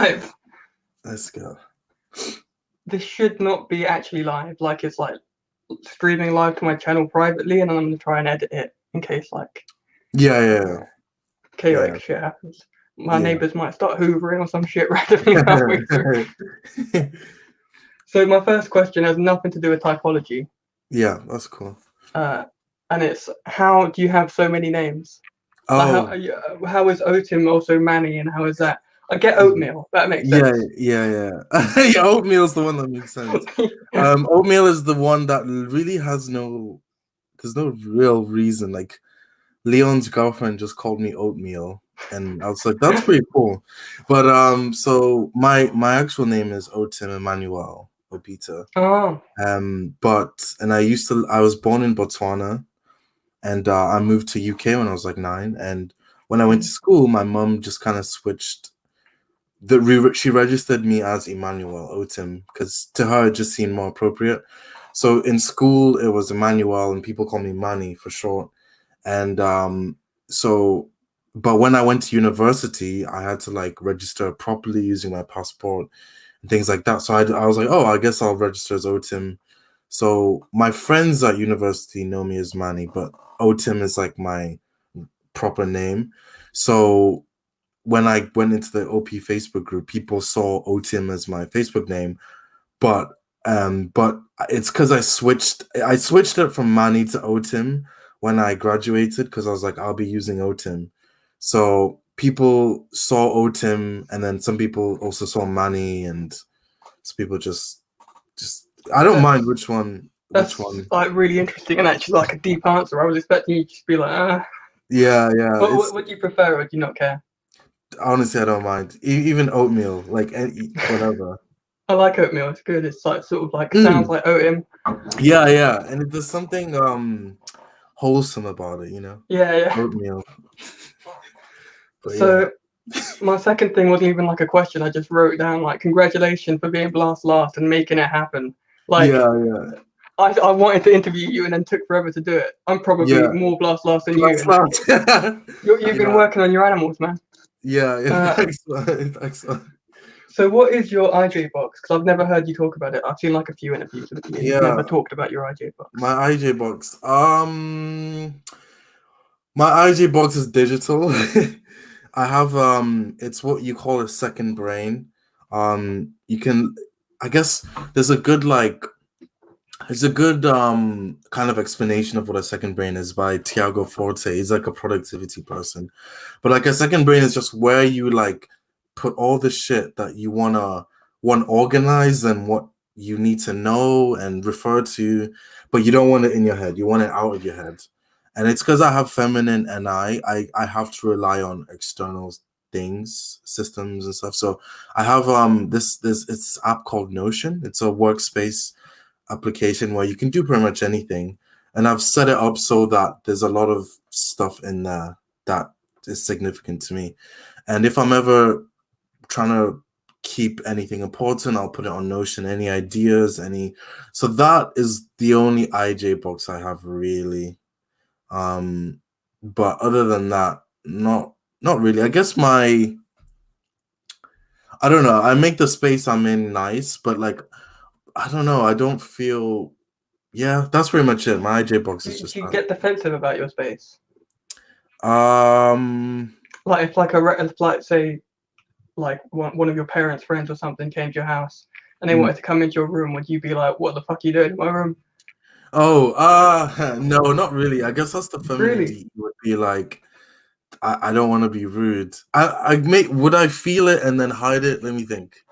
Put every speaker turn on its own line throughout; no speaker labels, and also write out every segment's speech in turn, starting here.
live.
Let's go.
This should not be actually live. Like it's like streaming live to my channel privately, and then I'm gonna try and edit it in case like
Yeah.
chaotic shit happens. My
Yeah.
neighbors might start hoovering or some shit randomly halfway through. So my first question has nothing to do with typology.
Yeah, that's cool.
And it's, how do you have so many names?
Oh,
Like how is Otim also Manny, and how is that? I get oatmeal. That makes sense.
yeah. Yeah, oatmeal's the one that makes sense. Oatmeal is the one that really has there's no real reason. Like Leon's girlfriend just called me oatmeal, and I was like, that's pretty cool. But so my actual name is Otim Emmanuel Obita.
Oh.
And I was born in Botswana, and I moved to UK when I was like 9. And when I went to school, my mum just kind of switched. She registered me as Emmanuel Otim because to her it just seemed more appropriate. So in school it was Emmanuel, and people call me Manny for short. And but when I went to university, I had to like register properly using my passport and things like that. So I was like, oh, I guess I'll register as Otim. So my friends at university know me as Manny, but Otim is like my proper name. So when I went into the OP Facebook group, people saw Otim as my Facebook name, but it's because I switched it from Manny to Otim when I graduated, because I was like, I'll be using Otim. So people saw Otim, and then some people also saw Manny, and so people just I don't mind which one.
That's like really interesting and actually like a deep answer. I was expecting you to just be like,
Yeah.
What do you prefer, or do you not care?
Honestly, I don't mind. Even oatmeal, like whatever.
I like oatmeal. It's good. It's like sort of like sounds like oatmeal.
Yeah, and there's something wholesome about it, you know.
Yeah.
Oatmeal.
So my second thing wasn't even like a question. I just wrote down like, congratulations for being last and making it happen. Like,
yeah.
I wanted to interview you and then took forever to do it. I'm probably more last than you. You've been working on your animals, man.
Yeah. Excellent.
So what is your IJ box? Because I've never heard you talk about it. I've seen like a few interviews with you. You've never talked about your IJ box.
My IJ box. My IJ box is digital. I have it's what you call a second brain. You can, I guess there's a good kind of explanation of what a second brain is by Tiago Forte. He's like a productivity person. But like a second brain is just where you like put all the shit that you want organized and what you need to know and refer to, but you don't want it in your head. You want it out of your head. And it's because I have feminine and I have to rely on external things, systems and stuff. So I have this app called Notion. It's a workspace application where you can do pretty much anything. And I've set it up so that there's a lot of stuff in there that is significant to me. And if I'm ever trying to keep anything important, I'll put it on Notion. Any ideas, so that is the only IJ box I have really. But other than that, not really. I guess I don't know, I make the space I'm in nice, but like I don't know, I don't feel. Yeah, that's pretty much it. My IJ box is just.
Do you get defensive about your space?
Like
if say like one of your parents' friends or something came to your house and they wanted to come into your room, would you be like, what the fuck are you doing in my room?
Oh, no, not really. I guess that's the feminine
really?
would be like, I don't want to be rude. Would I feel it and then hide it? Let me think.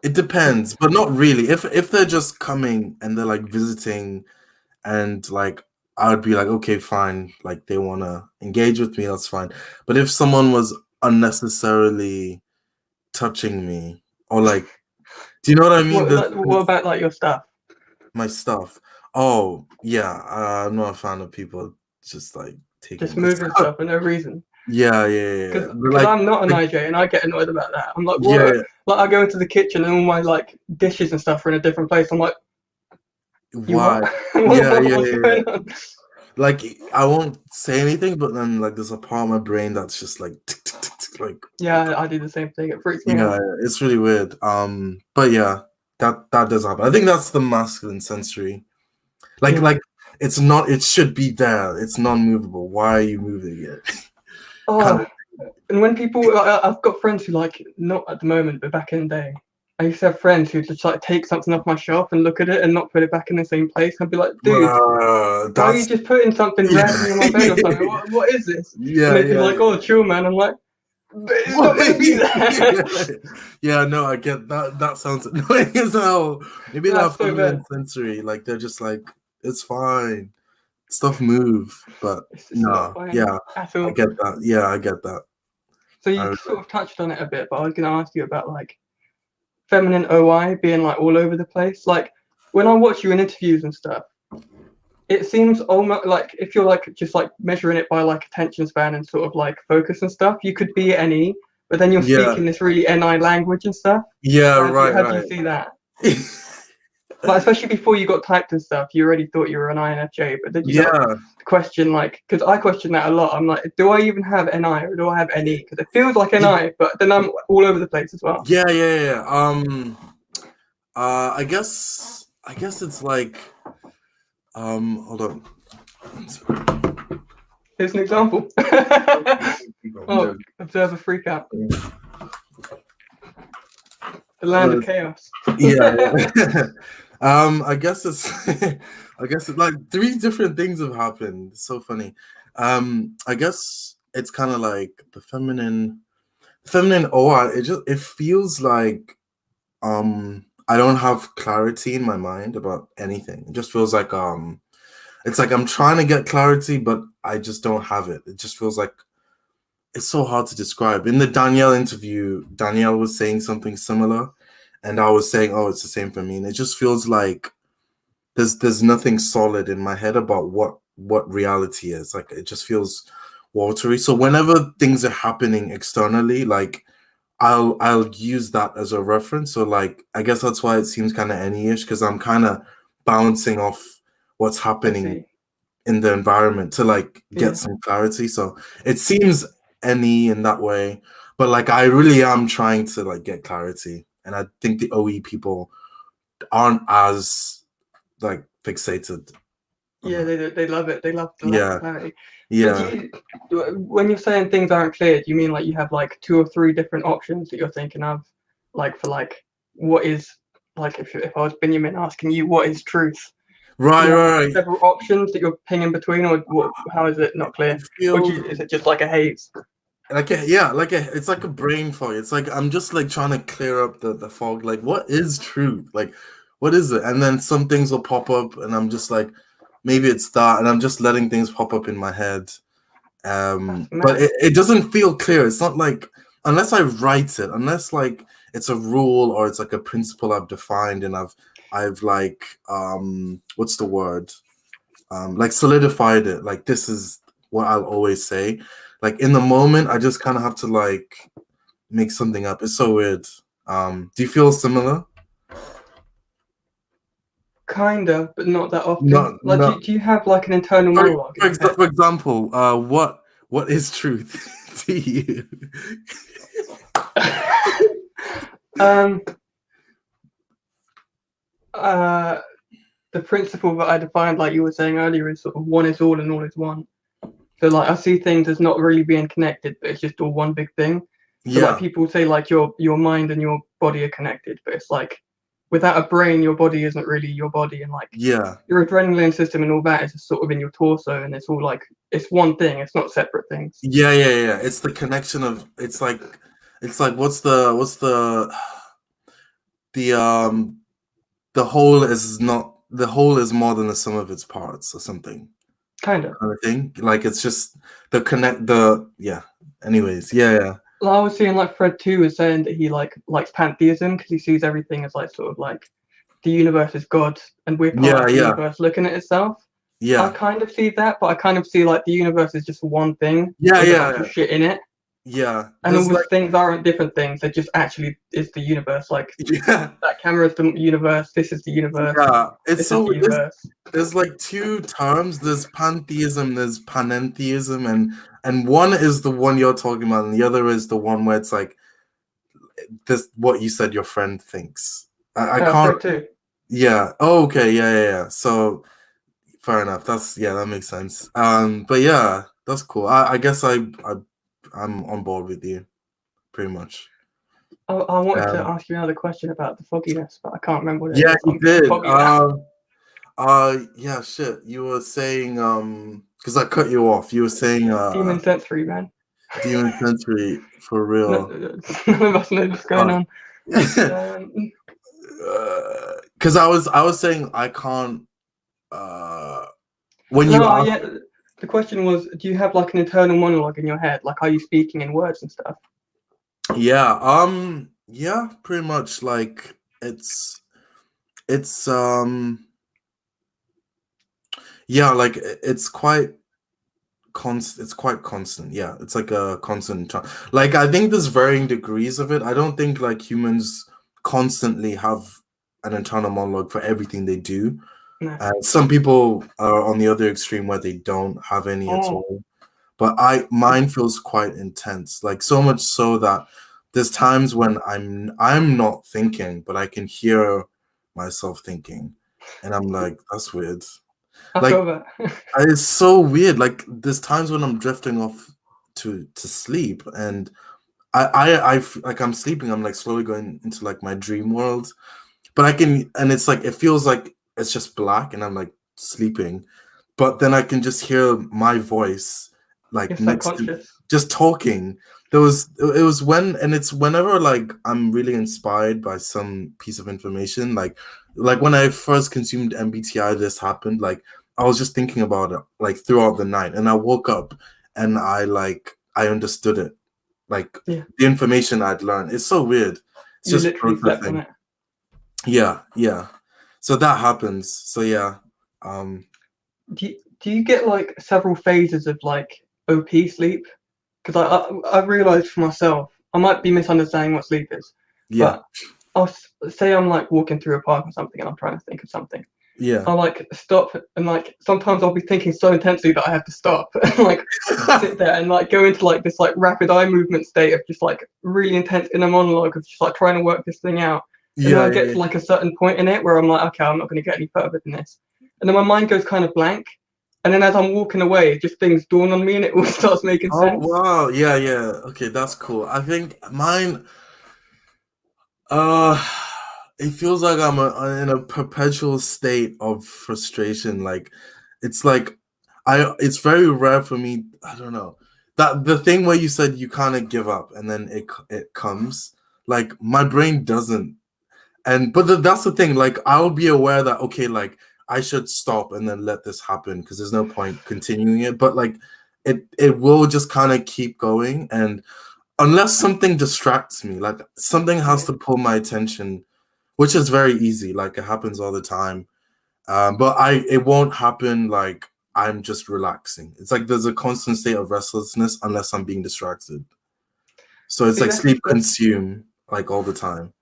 It depends, but not really. If they're just coming and they're like visiting, and like I would be like, okay, fine. Like they want to engage with me, that's fine. But if someone was unnecessarily touching me, or like, do you know what I mean?
What about like your stuff?
My stuff. Oh yeah, I'm not a fan of people just like taking
moving stuff for no reason.
Yeah.
Because I'm not an IJ and I get annoyed about that. I'm like, what? Yeah. Like I go into the kitchen and all my like dishes and stuff are in a different place. I'm like,
why? Yeah. like I won't say anything, but then like there's a part of my brain that's just like tick, tick, tick, tick, like
Yeah, I do the same thing. It freaks me
yeah,
out.
it's really weird. But yeah, that does happen. I think that's the masculine sensory. Like
Yeah.
like it's not. It should be there. It's non-movable. Why are you moving it? Kind
Oh,
of.
and when people, I've got friends who like not at the moment, but back in the day, I used to have friends who just like take something off my shelf and look at it and not put it back in the same place. I'd be like, dude, why are you
That's
just putting something
yeah,
randomly on my bed or something? What is this? And
yeah,
they'd be
yeah.
like, oh, chill, man. I'm like, but it's not gonna be there.
Yeah, no, I get that. That sounds annoying as hell. Maybe that
That's so
feminine
bad.
sensory, like they're just like, it's fine. Stuff move, but
It's just not
no,
fine
yeah,
at
I
all.
get that. Yeah, I get that.
So
I
you sort of touched on it a bit, but I was gonna ask you about like feminine OI being like all over the place. Like when I watch you in interviews and stuff, it seems almost like if you're like just like measuring it by like attention span and sort of like focus and stuff, you could be NE, but then you're
yeah,
speaking this really NI language and stuff.
yeah,
How do you
right.
see that? Like especially before you got typed and stuff, you already thought you were an INFJ, but did you not
Yeah,
question like? Because I question that a lot. I'm like, do I even have NI or do I have NE? Because it feels like
y-
NI, but then I'm all over the place as well.
yeah. I guess it's like, hold on.
Here's an example.
I'm
Oh,
joking.
observe a freak out. The land of chaos.
Yeah. I guess it's I guess it, like three different things have happened. It's so funny. I guess it's kind of like the feminine OI, it feels like I don't have clarity in my mind about anything. It just feels like it's like I'm trying to get clarity, but I just don't have it. It just feels like it's so hard to describe. In the Danielle interview, Danielle was saying something similar, and I was saying, "Oh, it's the same for me." And it just feels like there's nothing solid in my head about what reality is. Like it just feels watery. So whenever things are happening externally, like I'll use that as a reference. So like I guess that's why it seems kind of any-ish because I'm kind of bouncing off what's
I
happening
see.
in the environment to like get
Yeah.
some clarity. So it seems any in that way, but like I really am trying to like get clarity, and I think the OE people aren't as like fixated on
Yeah,
that.
they love it. They love the lack of
Yeah,
clarity. But
yeah,
when you're saying things aren't clear, do you mean like you have like two or three different options that you're thinking of, like for like what is like if I was Benjamin asking you what is truth, do
right,
you have like
right.
several options that you're pinging between, or how is it not
It
clear, or
feels
is it just like a haze?
like yeah, it's like a brain fog. It's like I'm just like trying to clear up the fog. Like, what is truth? Like, what is it? And then some things will pop up, and I'm just like, maybe it's that, and I'm just letting things pop up in my head.
That's
But
mad.
it doesn't feel clear. It's not like unless I write it, unless like it's a rule or it's like a principle I've defined and I've like what's the word? Like solidified it. Like this is what I'll always say. Like in the moment, I just kind of have to like make something up. It's so weird. Do you feel similar?
Kind of, but not that often.
No,
Like,
no.
do you have like an internal monologue in your head?
For example, what is truth to you?
um, uh, the principle that I defined, like you were saying earlier, is sort of one is all and all is one. So like I see things as not really being connected, but it's just all one big thing. So like
Yeah,
people say like your mind and your body are connected, but it's like without a brain, your body isn't really your body, and like
yeah.
your adrenaline system and all that is just sort of in your torso, and it's all like it's one thing. It's not separate things.
Yeah. It's the connection of it's like the the whole is not the whole is more than the sum of its parts or something
Kind of.
kind of thing. Like it's just the connect the yeah. Anyways, yeah.
Like, I was seeing like Fred too was saying that he like likes pantheism because he sees everything as like sort of like the universe is God and we're part
Yeah,
of the
yeah,
universe looking at itself. I
yeah.
kind of see that, but I kind of see like the universe is just one thing
Yeah,
with a bunch
yeah.
of shit in it.
Yeah,
And
there's
all these
like
things aren't different things. They're just actually is the universe. Like
yeah,
that camera is the universe. This is the universe.
yeah. It's
This is
so
the universe.
there's like two terms. There's pantheism, there's panentheism, and one is the one you're talking about, and the other is the one where it's like this what you said your friend thinks. I can't.
So too.
Yeah. Oh, okay. Yeah, yeah, yeah. So fair enough. That's yeah, that makes sense. But yeah, that's cool. I guess I'm on board with you pretty much.
I wanted to
Um,
ask you another question about the fogginess, but I can't remember what it
yeah,
is.
you
I'm getting
did.
foggy now.
Yeah, shit. You were saying because I cut you off. You were saying
Demon sensory, man.
Demon Sensory for
No,
real.
none of us know what's going
Uh,
on. Um,
because I was saying I can't when you
no,
ask
yeah. The question was, do you have like an internal monologue in your head? Like, are you speaking in words and stuff?
yeah, yeah, pretty much like it's yeah, like it's quite it's quite constant. Yeah, it's like a constant like I think there's varying degrees of it. I don't think like humans constantly have an internal monologue for everything they do.
No.
Some people are on the other extreme where they don't have any at
Oh,
all. But mine feels quite intense, like so much so that there's times when I'm not thinking, but I can hear myself thinking, and I'm like, that's weird.
I
Like
feel that.
it's so weird. Like there's times when I'm drifting off to sleep, and like I'm sleeping. I'm like slowly going into like my dream world, but I can, and it's like it feels like it's just black, and I'm like sleeping, but then I can just hear my voice
Your
like next to
subconscious.
just talking. It was when, and it's whenever like I'm really inspired by some piece of information, like when I first consumed MBTI, this happened. Like I was just thinking about it like throughout the night, and I woke up and I understood it, like
Yeah,
the information I'd learned. It's so weird. It's
you
just
literally slept on
processing.
it.
Yeah, yeah. So that happens. So yeah. Um
Do you get like several phases of like OP sleep? Because I realized for myself, I might be misunderstanding what sleep is,
yeah.
but say I'm like walking through a park or something and I'm trying to think of something.
Yeah.
I'll like stop and like sometimes I'll be thinking so intensely that I have to stop and like sit there and like go into like this like rapid eye movement state of just like really intense inner monologue of just like trying to work this thing out. And then
Yeah,
I
yeah,
get to like a certain point in it where I'm like, okay, I'm not going to get any further than this. And then my mind goes kind of blank. And then as I'm walking away, just things dawn on me and it all starts making
oh
sense.
wow. Yeah, yeah. Okay, that's cool. I think mine uh it feels like I'm in a perpetual state of frustration. Like it's like it's very rare for me. I don't know. That the thing where you said you kind of give up and then it comes. Like my brain doesn't. And but that's the thing. Like I'll be aware that okay, like I should stop and then let this happen because there's no point continuing it. But like it will just kind of keep going, and unless something distracts me, like something has
Yeah.
to pull my attention, which is very easy. Like it happens all the time. But it won't happen like I'm just relaxing. It's like there's a constant state of restlessness unless I'm being distracted. So it's
See,
like sleep consume like all the time.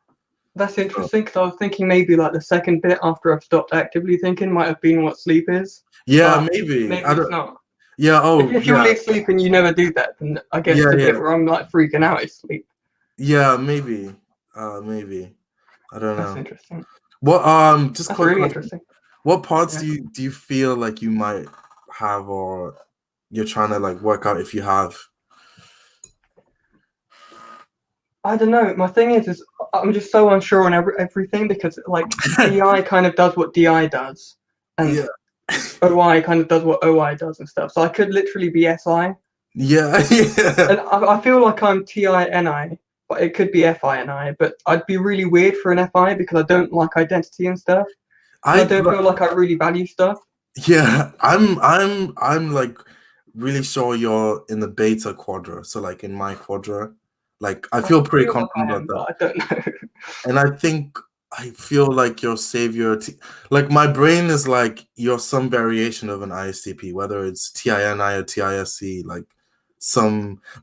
that's
So,
interesting because I was thinking maybe like the second bit after I've stopped actively thinking might have been what sleep is,
yeah,
but
maybe.
maybe
I
it's
don't.
not.
Yeah. Oh,
If you're
yeah.
asleep and you never do that, then I guess
Yeah.
the bit
Yeah.
where I'm like freaking out is sleep.
Yeah. Maybe. Maybe. I don't
That's
know.
interesting.
What? Just
That's
quick
really
question.
interesting.
What parts
Yeah.
do you feel like you might have, or you're trying to like work out if you have?
I don't know. My thing is I'm just so unsure on everything because like DI kind of does what DI does, and
Yeah.
OI kind of does what OI does and stuff. So I could literally be SI,
Yeah. Yeah.
and I feel like I'm TINI, but it could be FINI. But I'd be really weird for an FI because I don't like identity and stuff, and I
I
don't feel like I really value stuff.
yeah. I'm like really sure you're in the beta quadra. So like in my quadra, like I
I
feel pretty
feel like
confident
I
about
am,
that.
but I don't know.
And I think I feel like your savior, like my brain is like you're some variation of an ISTP, whether it's TINI or TISC. Like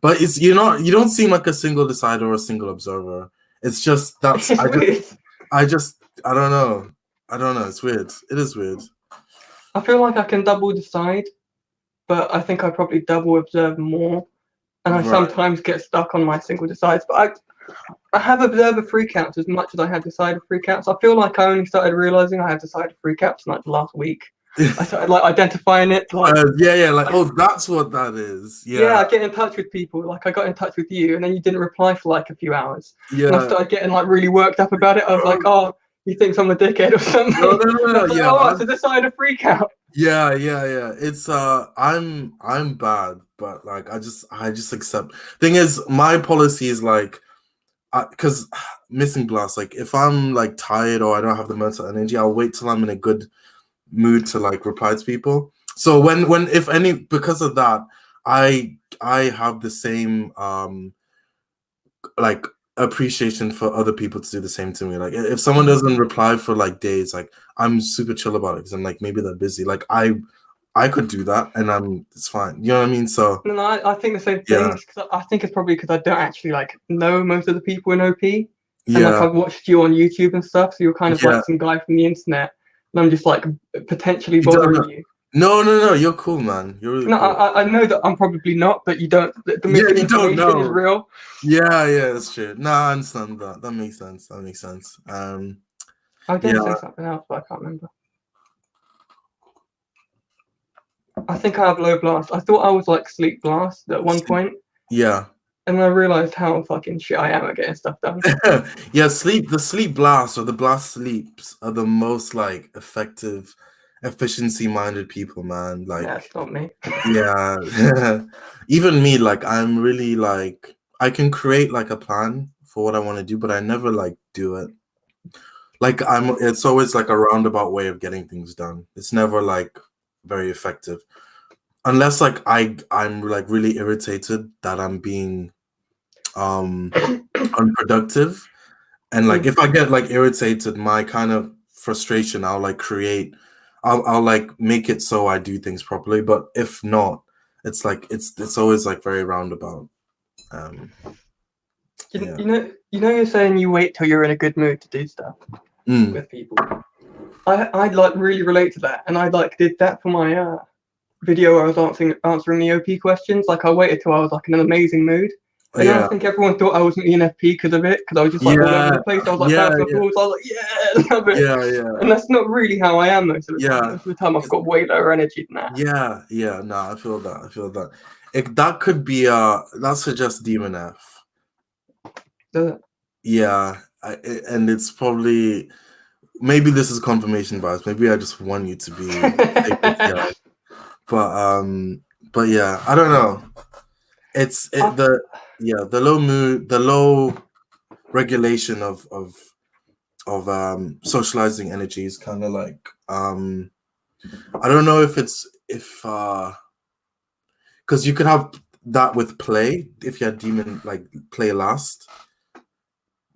but you don't seem like a single decider or a single observer. It's just
It's weird.
I don't know. It's weird. It is weird.
I feel like I can double decide, but I think I probably double observe more, and I
Right.
sometimes get stuck on my single decides. But I have observer freakouts as much as I had decider freakouts. I feel like I only started realizing I had decider freakouts like the last week. I started like identifying it. Like,
like, oh, that's what that is.
yeah,
Yeah,
I get in touch with people. Like I got in touch with you, and then you didn't reply for like a few hours, and I
yeah.
started getting like really worked up about it. I was like, oh, he thinks I'm a dickhead or something.
No.
And I was like,
Yeah,
oh, it's a decider freakout.
yeah. It's I'm bad, but like I just accept. Thing is, my policy is like, because missing blast. Like if I'm like tired or I don't have the mental energy, I'll wait till I'm in a good mood to like reply to people. So when if any, because of that, I have the same like appreciation for other people to do the same to me. Like if someone doesn't reply for like days, like I'm super chill about it because I'm like, maybe they're busy. Like I could do that and it's fine. You know what I mean? So
No, I think the same
yeah,
thing. I think it's probably because I don't actually like know most of the people in OP, and like
yeah,
I've watched you on YouTube and stuff, so you're kind of
yeah.
like some guy from the internet, and I'm just like potentially
You don't know.
bothering you.
No. You're cool, man. You're really
No,
cool.
I know that I'm probably not, but you don't. The
Yeah, you don't
misinformation is
know.
real.
Yeah, that's true. No, I understand that. That makes sense.
I was going to
Yeah,
say something else, but I can't remember. I think I have low blast. I thought I was like sleep blast at one point,
yeah.
and then I realized how fucking shit I am at getting stuff done.
Yeah, the sleep blasts or the blast sleeps are the most like effective, efficiency minded people, man.
Yeah,
Like,
it's not me.
yeah. Even me, like I'm really like I can create like a plan for what I want to do, but I never like do it. Like it's always like a roundabout way of getting things done. It's never like very effective. Unless like I'm like really irritated that I'm being unproductive. And like if I get like irritated, my kind of frustration, I'll like I'll like make it so I do things properly. But if not, it's like it's always like very roundabout. Yeah.
You're saying you wait till you're in a good mood to do stuff with people. I'd like really relate to that, and I like did that for my video where I was answering the OP questions. Like I waited till I was like in an amazing mood. And then I
Yeah.
think everyone thought I was an ENFP because of it, because I was just like all over the place. I was like bouncing off walls. I was like, yeah, love it.
Yeah.
And that's not really how I am most of the time.
Yeah.
Most of the time, I've got way lower energy than that.
Yeah. No, I feel that. That could be that suggests Demon F.
Does it?
Yeah, and it's probably maybe this is confirmation bias. Maybe I just want you to be yeah. But yeah, I don't know. The low mood, the low regulation of socializing energy is kind of like I don't know if because you could have that with play if you had demon like play last.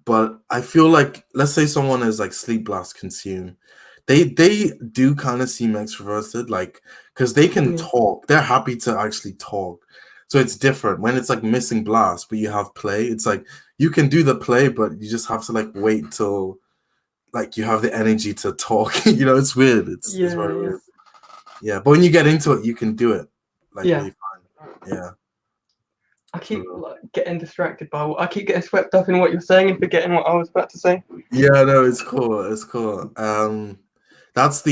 But I feel like, let's say someone is like sleep blast consume, they do kind of seem extroverted, like because they can talk. They're happy to actually talk. So it's different when it's like missing blast, but you have play. It's like you can do the play, but you just have to like wait till like you have the energy to talk. It's weird. It's very weird. Yeah, but when you get into it, you can do it like really fine. Yeah.
I keep like getting distracted by I keep getting swept up in what you're saying and forgetting what I was about to say.
Yeah, no, it's cool. It's cool. That's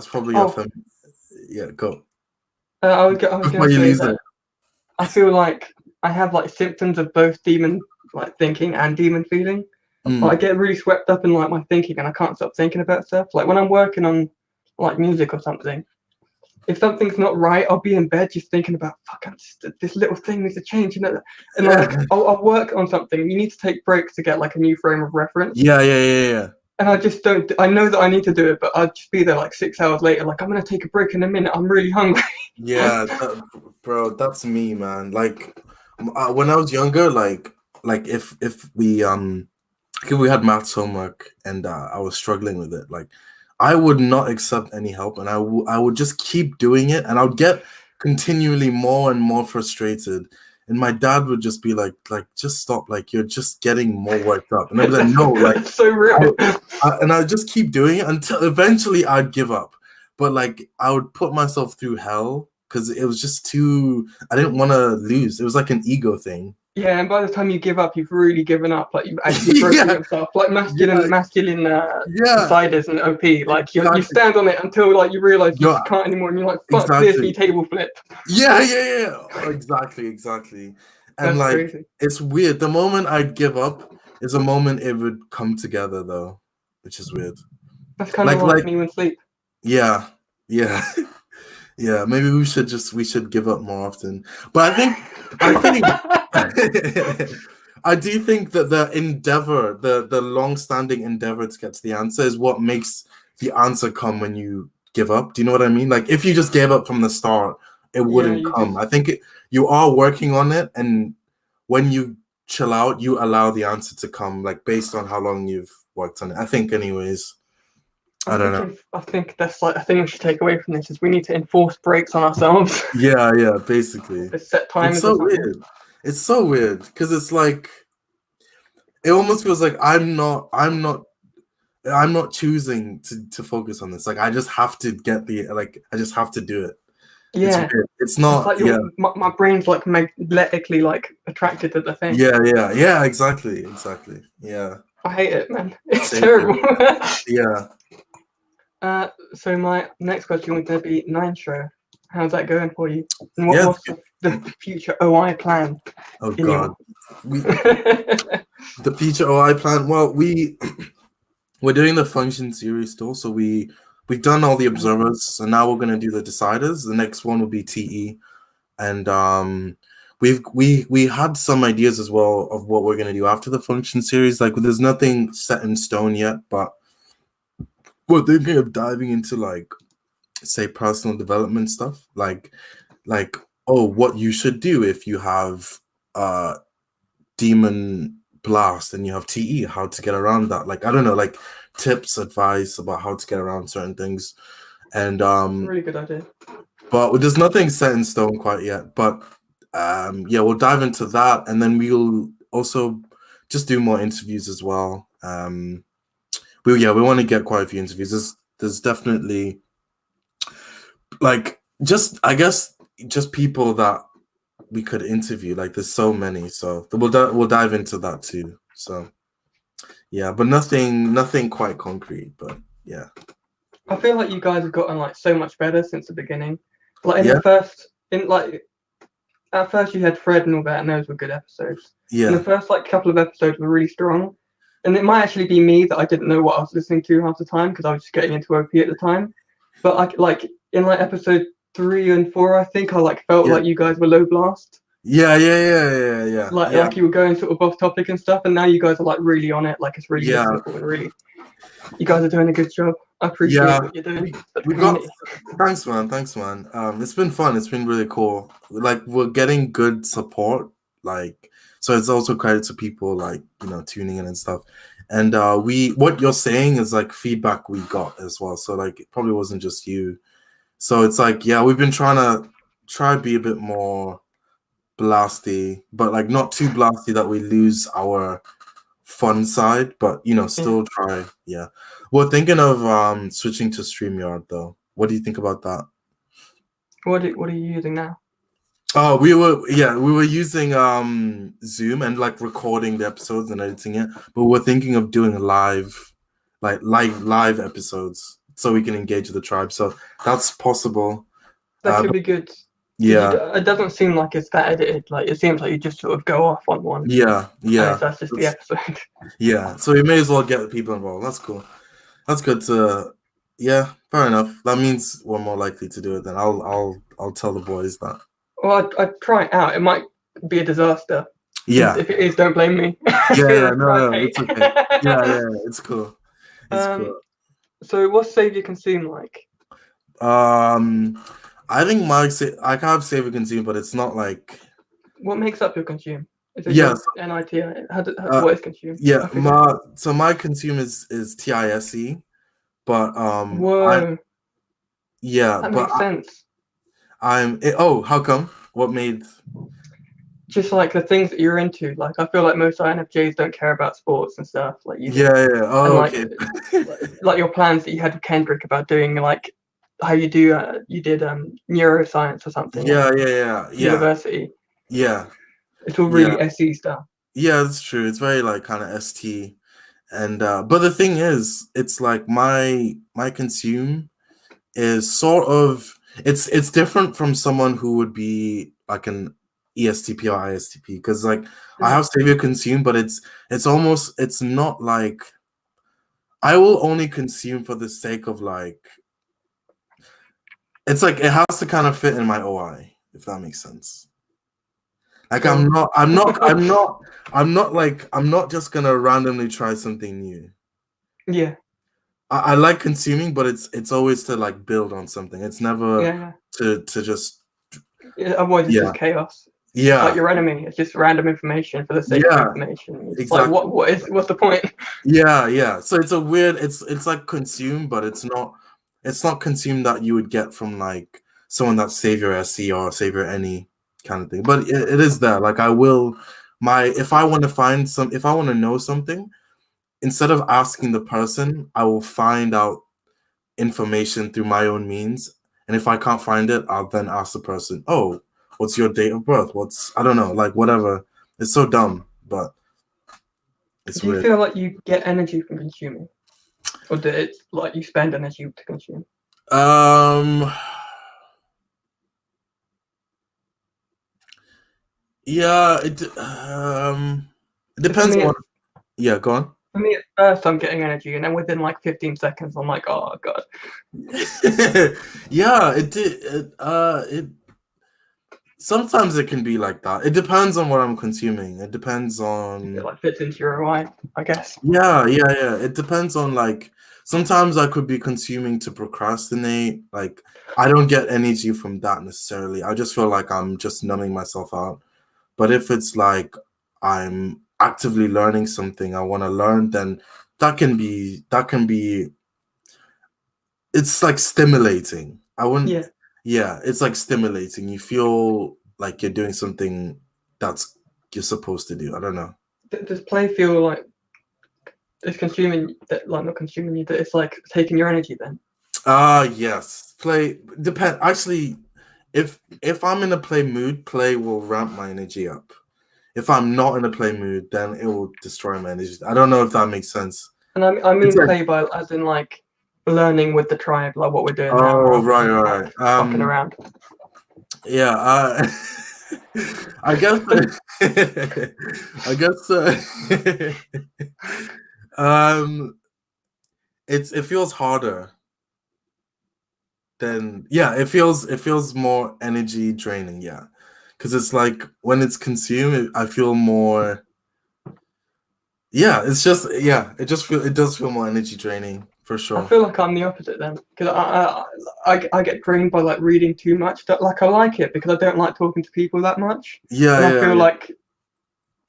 probably your yeah, go.
I was going to say that I feel like I have like symptoms of both demon like thinking and demon feeling. But I get really swept up in like my thinking and I can't stop thinking about stuff. Like when I'm working on like music or something, if something's not right, I'll be in bed just thinking about this little thing needs to change, and like I'll work on something. You need to take breaks to get like a new frame of reference.
Yeah.
And I just don't. I know that I need to do it, but I'll just be there like 6 hours later. Like I'm gonna take a break in a minute. I'm really hungry.
Yeah, bro, that's me, man. Like when I was younger, like if we had maths homework and I was struggling with it, like I would not accept any help, and I would just keep doing it, and I would get continually more and more frustrated. And my dad would just be like, just stop, like you're just getting more worked up. And I'd be like, no, like
That's so real.
and I'd just keep doing it until eventually I'd give up. But like I would put myself through hell because it was just too. I didn't want to lose. It was like an ego thing.
Yeah, and by the time you give up, you've really given up. Like you've actually broken yourself. Like masculine
Yeah,
deciders and OP. Like you
exactly.
stand on it until like you realize you just can't anymore, and you're like, fuck this, and you table flip.
Yeah. Exactly. And
That's
like
crazy.
it's weird. The moment I'd give up is a moment it would come together though, which is weird.
That's kind of like me when sleep.
Yeah. Yeah, maybe we should give up more often. But I think I do think that the endeavor, the long-standing endeavor to get to the answer is what makes the answer come when you give up. Do you know what I mean? Like if you just gave up from the start, it wouldn't come. I think you are working on it, and when you chill out, you allow the answer to come, like based on how long you've worked on it. I think, anyways. I don't know.
I think that's like a thing we should take away from this is we need to enforce breaks on ourselves.
Yeah, basically.
Set timers.
It's so weird. It's so weird because it's like it almost feels like I'm not choosing to focus on this. Like I just have to get I just have to do it.
Yeah,
it's not.
It's like my brain's like magnetically like attracted to the thing.
Yeah. Exactly. Yeah.
I hate it, man. It's terrible.
Yeah.
So my next question was going to be Nitro. How's that going for you? And what's the future OI plan?
Oh God, the future OI plan. Well, we're doing the function series still, so we've done all the observers, and now we're going to do the deciders. The next one will be TE, and we had some ideas as well of what we're going to do after the function series. Like, there's nothing set in stone yet, but we're thinking of diving into like, say, personal development stuff, like what you should do if you have demon blast and you have TE, how to get around that. Like, I don't know, like tips, advice about how to get around certain things. And
really good idea.
But there's nothing set in stone quite yet. But we'll dive into that, and then we'll also just do more interviews as well. We want to get quite a few interviews. There's definitely like I guess just people that we could interview. Like there's so many, so we'll dive into that too. So yeah, but nothing quite concrete. But yeah,
I feel like you guys have gotten like so much better since the beginning. Like at first you had Fred and all that, and those were good episodes.
Yeah.
And the first like couple of episodes were really strong. And it might actually be me that I didn't know what I was listening to half the time because I was just getting into OP at the time. But in episode 3 and 4, I think I felt like you guys were low blast.
Yeah.
Like you were going sort of off topic and stuff, and now you guys are like really on it. Like it's really listenable and really, you guys are doing a good job. I appreciate what you're doing.
Thanks, man. It's been fun. It's been really cool. Like we're getting good support. Like. So it's also credit to people like, tuning in and stuff. And what you're saying is like feedback we got as well. So like it probably wasn't just you. So it's like, we've been trying to be a bit more blasty, but like not too blasty that we lose our fun side, but still try. Yeah. We're thinking of switching to StreamYard though. What do you think about that?
What are you using now?
Oh, we were using Zoom and like recording the episodes and editing it, but we're thinking of doing live episodes so we can engage with the tribe. So that's possible.
That could be good.
Yeah,
it doesn't seem like it's that edited. Like it seems like you just sort of go off on one.
Yeah.
That's just the episode.
Yeah, so we may as well get the people involved. That's cool. That's good to. Yeah, fair enough. That means we're more likely to do it. Then I'll tell the boys that.
Well, I'd try it out. It might be a disaster.
Yeah.
If it is, don't blame me.
No, it's okay. Yeah, it's cool. Cool.
So what's Save Your Consume like?
I think I have Save Your Consume, but it's not like.
What makes up your consume? Is it NiTi? What is consume?
Yeah, my consume is TISE, but
Whoa.
that
makes sense.
Oh, how come? What made?
Just like the things that you're into. Like I feel like most INFJs don't care about sports and stuff like you do.
Yeah, yeah.
And
Oh,
like
okay.
like your plans that you had with Kendrick about doing like how you did neuroscience or something at
Yeah, yeah, yeah, yeah,
university.
yeah,
It's all
yeah,
really SE stuff.
yeah. That's true. It's very like kind of ST, and but the thing is, it's like my consume is sort of it's different from someone who would be like an ESTP or ISTP because like I
Mm.
have savior consume, but it's not like I will only consume for the sake of like it's like it has to kind of fit in my OI, if that makes sense. Like
Sure.
I'm not just gonna randomly try something new.
Yeah,
I like consuming, but it's always to like build on something. It's never
yeah,
to just
yeah. Otherwise, it's
yeah
just chaos. It's like
yeah
your enemy. It's just random information for the sake of
yeah
information. It's like
exactly
what's the point?
yeah. So it's a weird. It's like consume, but it's not consume that you would get from like someone that's Savior SC or Savior any kind of thing. But it is there. Like I will my if I want to find some if I want to know something instead of asking the person, I will find out information through my own means. And if I can't find it, I'll then ask the person, "Oh, what's your date of birth? What's I don't know, like whatever." It's so dumb, but it's
Do you
weird.
feel like you get energy from consuming, or that it's like you spend energy to consume?
Um, yeah, it
'Cause for
depends
me,
on. Yeah, go on.
for me, at first I'm getting energy, and then within like 15 seconds, I'm like, oh god.
Yeah, it did. It sometimes it can be like that. It depends on what I'm consuming. It depends
If it
on.
like fits into your OI, I guess.
Yeah, yeah, yeah. It depends on like sometimes I could be consuming to procrastinate. Like I don't get energy from that necessarily. I just feel like I'm just numbing myself out. But if it's like I'm actively learning something I want to learn, then that can be it's like stimulating. I wouldn't
Yeah.
yeah, it's like stimulating. You feel like you're doing something that's you're supposed to do. I don't know.
Does play feel like it's consuming that, like not consuming you, that it's like taking your energy then?
Ah, yes. Play depend actually if I'm in a play mood, play will ramp my energy up. If I'm not in a play mood, then it will destroy my energy. I don't know if that makes sense.
And I
It's
mean
like
play by as in like learning with the tribe, like what we're doing now,
oh
rather
right,
than like
right.
fucking around.
Yeah, I guess I guess um it feels harder than yeah, it feels more energy draining, yeah. Because it's like when it's consumed, I feel more yeah, it's just yeah, it does feel more energy draining for
I
sure.
feel like I'm the opposite then, because I get drained by like reading too much. Like I like it because I don't like talking to people that much,
Yeah,
and I
yeah,
feel
yeah.
like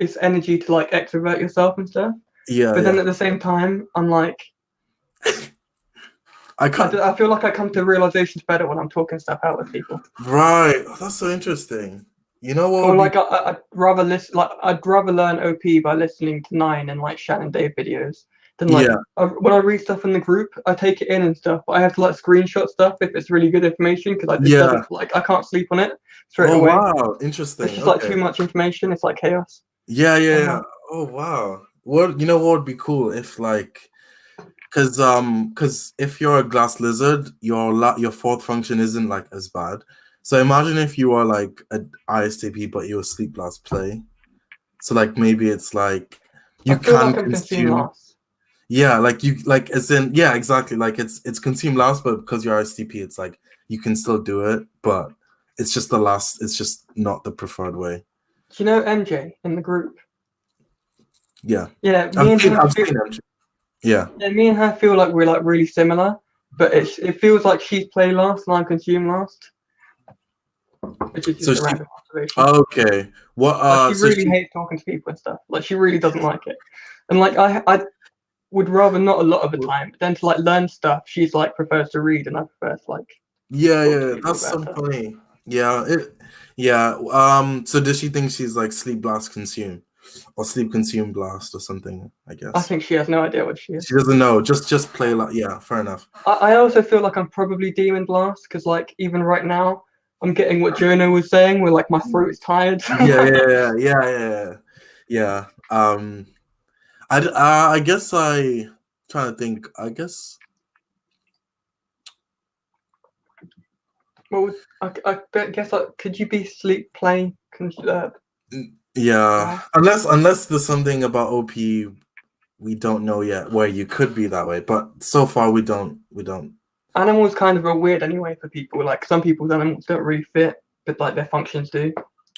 it's energy to like extrovert yourself and stuff.
Yeah,
But then
yeah.
at the same time, I'm like,
I can't
I feel like I come to realizations better when I'm talking stuff out with people.
right. Oh, that's so interesting. You know what
Or
would be
like I'd rather listen, like I'd rather learn OP by listening to Nine and like Shannon Dave videos than like
yeah.
when I read stuff in the group, I take it in and stuff. But I have to like screenshot stuff if it's really good information because like it
Yeah.
doesn't like I can't sleep on it straight
Oh
away.
wow,
It's
interesting.
just like
Okay.
too much information. It's like chaos.
Yeah, yeah,
And
yeah. Oh wow. What you know what would be cool if like because if you're a glass lizard, your fourth function isn't like as bad. So imagine if you are like an ISTP but you're sleep last play. So like maybe it's like
I
you
feel
can
like I'm consumed
consume
last.
yeah, like you like as in yeah, exactly. Like it's consume last, but because you're ISTP, it's like you can still do it, but it's just the last it's just not the preferred way.
Do you know MJ in the group?
Yeah.
Yeah, me and her
I've
feel
seen them. Yeah.
yeah, me and her feel like we're like really similar, but it feels like she's play last and I'm consumed last, which is
So
just a
she
random observation.
okay. What
Like she
so
really
she
hates talking to people and stuff. Like she really doesn't like it. And like I would rather not a lot of the time, but then to like learn stuff, she's like prefers to read and I prefer to like
yeah,
talk to
yeah,
people
that's
about
so
stuff.
funny. Yeah, yeah. So does she think she's like sleep blast consume or sleep consume blast or something? I
I
guess
think she has no idea what she is.
she doesn't know. Just play like yeah. Fair enough.
I also feel like I'm probably Demon Blast because like even right now I'm getting what Jonah was saying where like my throat is tired.
Yeah. I guess trying to think. I guess
Well, I guess like, could you be sleep play
yeah.
blast?
Unless there's something about OP we don't know yet where you could be that way, but so far we don't.
Animals kind of are weird anyway for people. Like some people's animals don't really fit, but like their functions do.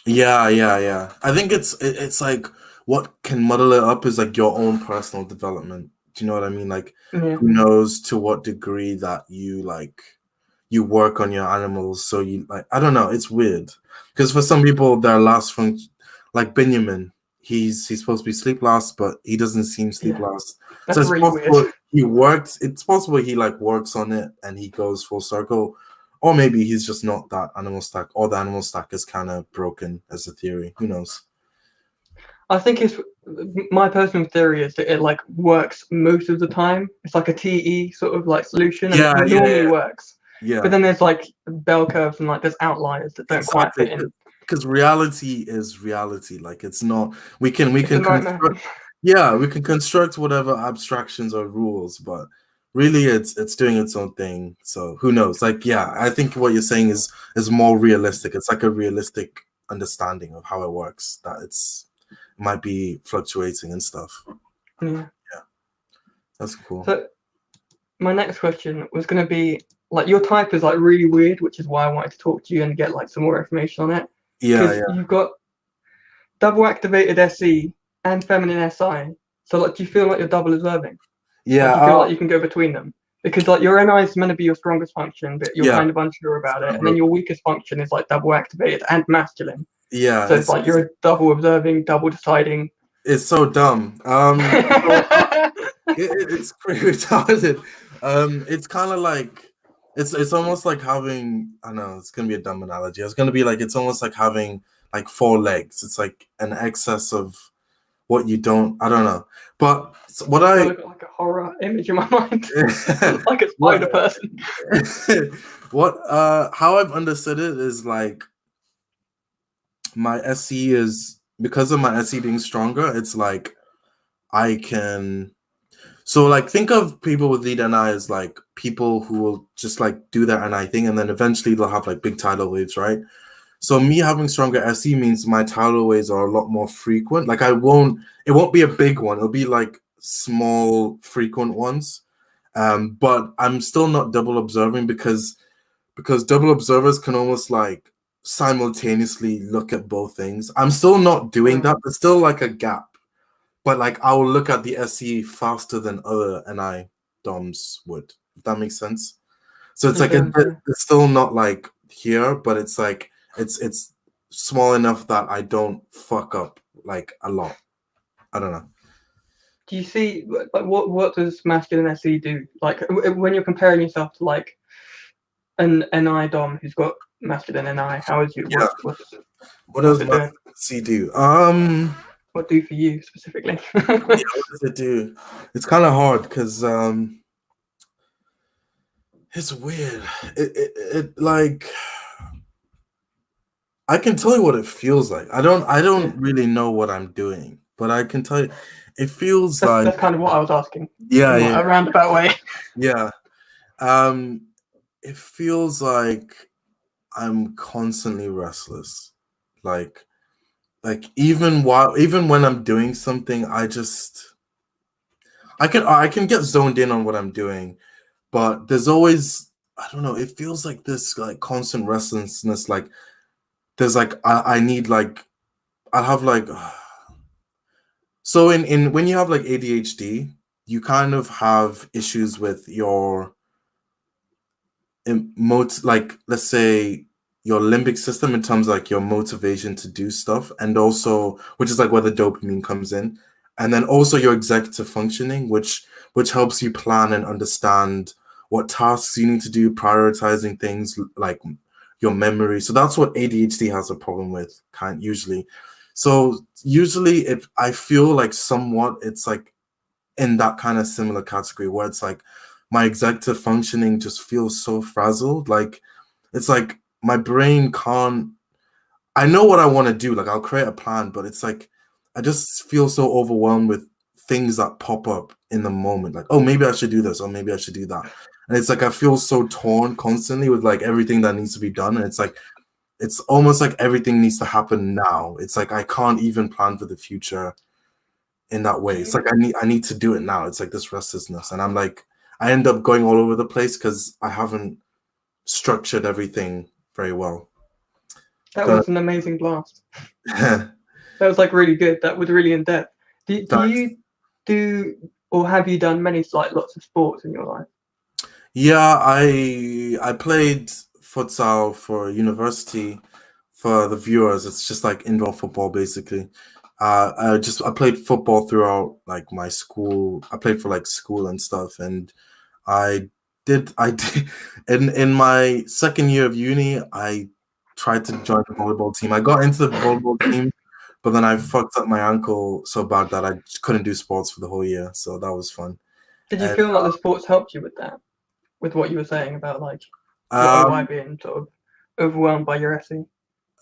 Yeah. I think it's like what can muddle it up is like your own personal development. Do you know what I mean? Like
Yeah.
who knows to what degree that you work on your animals. So you like I don't know, it's weird. Because for some people their last function like Binyamin, he's supposed to be sleep last, but he doesn't seem sleep
Yeah.
last. So
That's
it's
really weird.
possible it's possible he like works on it and he goes full circle. Or maybe he's just not that animal stack, or the animal stack is kind of broken as a theory. Who knows?
I think it's my personal theory is that it like works most of the time. It's like a TE sort of like solution, and it
Yeah, yeah,
normally
yeah,
works. But
yeah.
then there's like bell curves and like there's outliers that don't quite
Exactly.
fit in.
Because reality is reality. Like it's not. We
It's a
can
nightmare.
construct. Yeah, we can construct whatever abstractions or rules, but really, it's doing its own thing. So who knows? Like, yeah, I think what you're saying is more realistic. It's like a realistic understanding of how it works. That it might be fluctuating and stuff.
Yeah.
Yeah, that's cool.
So my next question was going to be like your type is like really weird, which is why I wanted to talk to you and get like some more information on it.
Yeah,
Because
yeah,
you've got double activated SE and feminine SI. So like, do you feel like you're double observing? Like,
yeah.
do you feel like you can go between them? Because like your NI is meant to be your strongest function, but you're
Yeah.
kind of unsure about it. And then your weakest function is like double activated and masculine.
Yeah,
So it's like you're double observing, double deciding.
it's so dumb. So it's pretty retarded. It's kind of like it's almost like having I don't know. It's gonna be a dumb analogy. It's gonna be like it's almost like having like four legs. It's like an excess of what you don't. I don't know. But what
I
I
got like a horror image in my mind, like a
what
spider person.
what how I've understood it is like my SE is because of my SE being stronger. It's like I can. So like think of people with lead NI as like people who will just like do their NI thing and then eventually they'll have like big tidal waves, right? So me having stronger SE means my tidal waves are a lot more frequent. Like it won't be a big one. It'll be like small frequent ones. But I'm still not double observing because double observers can almost like simultaneously look at both things. I'm still not doing that. There's still like a gap. But like I will look at the SE faster than other NI DOMs would. If that makes sense. So it's
It
like
does, yeah.
it's still not like here, but it's like it's small enough that I don't fuck up like a lot. I don't know.
Do you see like what does masculine SE do? Like when you're comparing yourself to like an NI Dom who's got masculine NI, how is you?
Yeah. What
What's
does
it doing?
C do?
What do for you specifically?
Yeah, what does it do? It's kind of hard because it's weird. It like I can tell you what it feels like. I don't really know what I'm doing, but I can tell you it feels like
That's kind of what I was asking
yeah,
in
yeah,
a roundabout way.
yeah. Um it feels like I'm constantly restless. Like even when I'm doing something, I can get zoned in on what I'm doing, but there's always I don't know, it feels like this like constant restlessness, like there's like I need like I have like so in when you have like ADHD, you kind of have issues with your like let's say your limbic system in terms of like your motivation to do stuff and also which is like where the dopamine comes in and then also your executive functioning which helps you plan and understand what tasks you need to do prioritizing things like your memory. So that's what ADHD has a problem with, kind usually. So usually, if I feel like somewhat, it's like in that kind of similar category where it's like my executive functioning just feels so frazzled. Like it's like my brain can't. I know what I want to do. Like I'll create a plan, but it's like I just feel so overwhelmed with things that pop up in the moment. Like, oh, maybe I should do this, or maybe I should do that. And it's like I feel so torn constantly with like everything that needs to be done. And it's like it's almost like everything needs to happen now. It's like I can't even plan for the future in that way. It's like I need to do it now. It's like this restlessness. And I'm like I end up going all over the place because I haven't structured everything very well.
That
Don't
was an amazing blast.
know.
That was like really good. That was really in depth. Do
That's
you do or have you done many like lots of sports in your life?
Yeah, I played futsal for university. For the viewers, it's just like indoor football basically. I played football throughout like my school. I played for like school and stuff, and I did in my second year of uni. I tried to join the volleyball team. I got into the volleyball team, but then I fucked up my ankle so bad that I just couldn't do sports for the whole year. So that was fun.
Did you
And
feel like the sports helped you with that? With what you were saying about like your OI
um,
being sort of overwhelmed by your SE?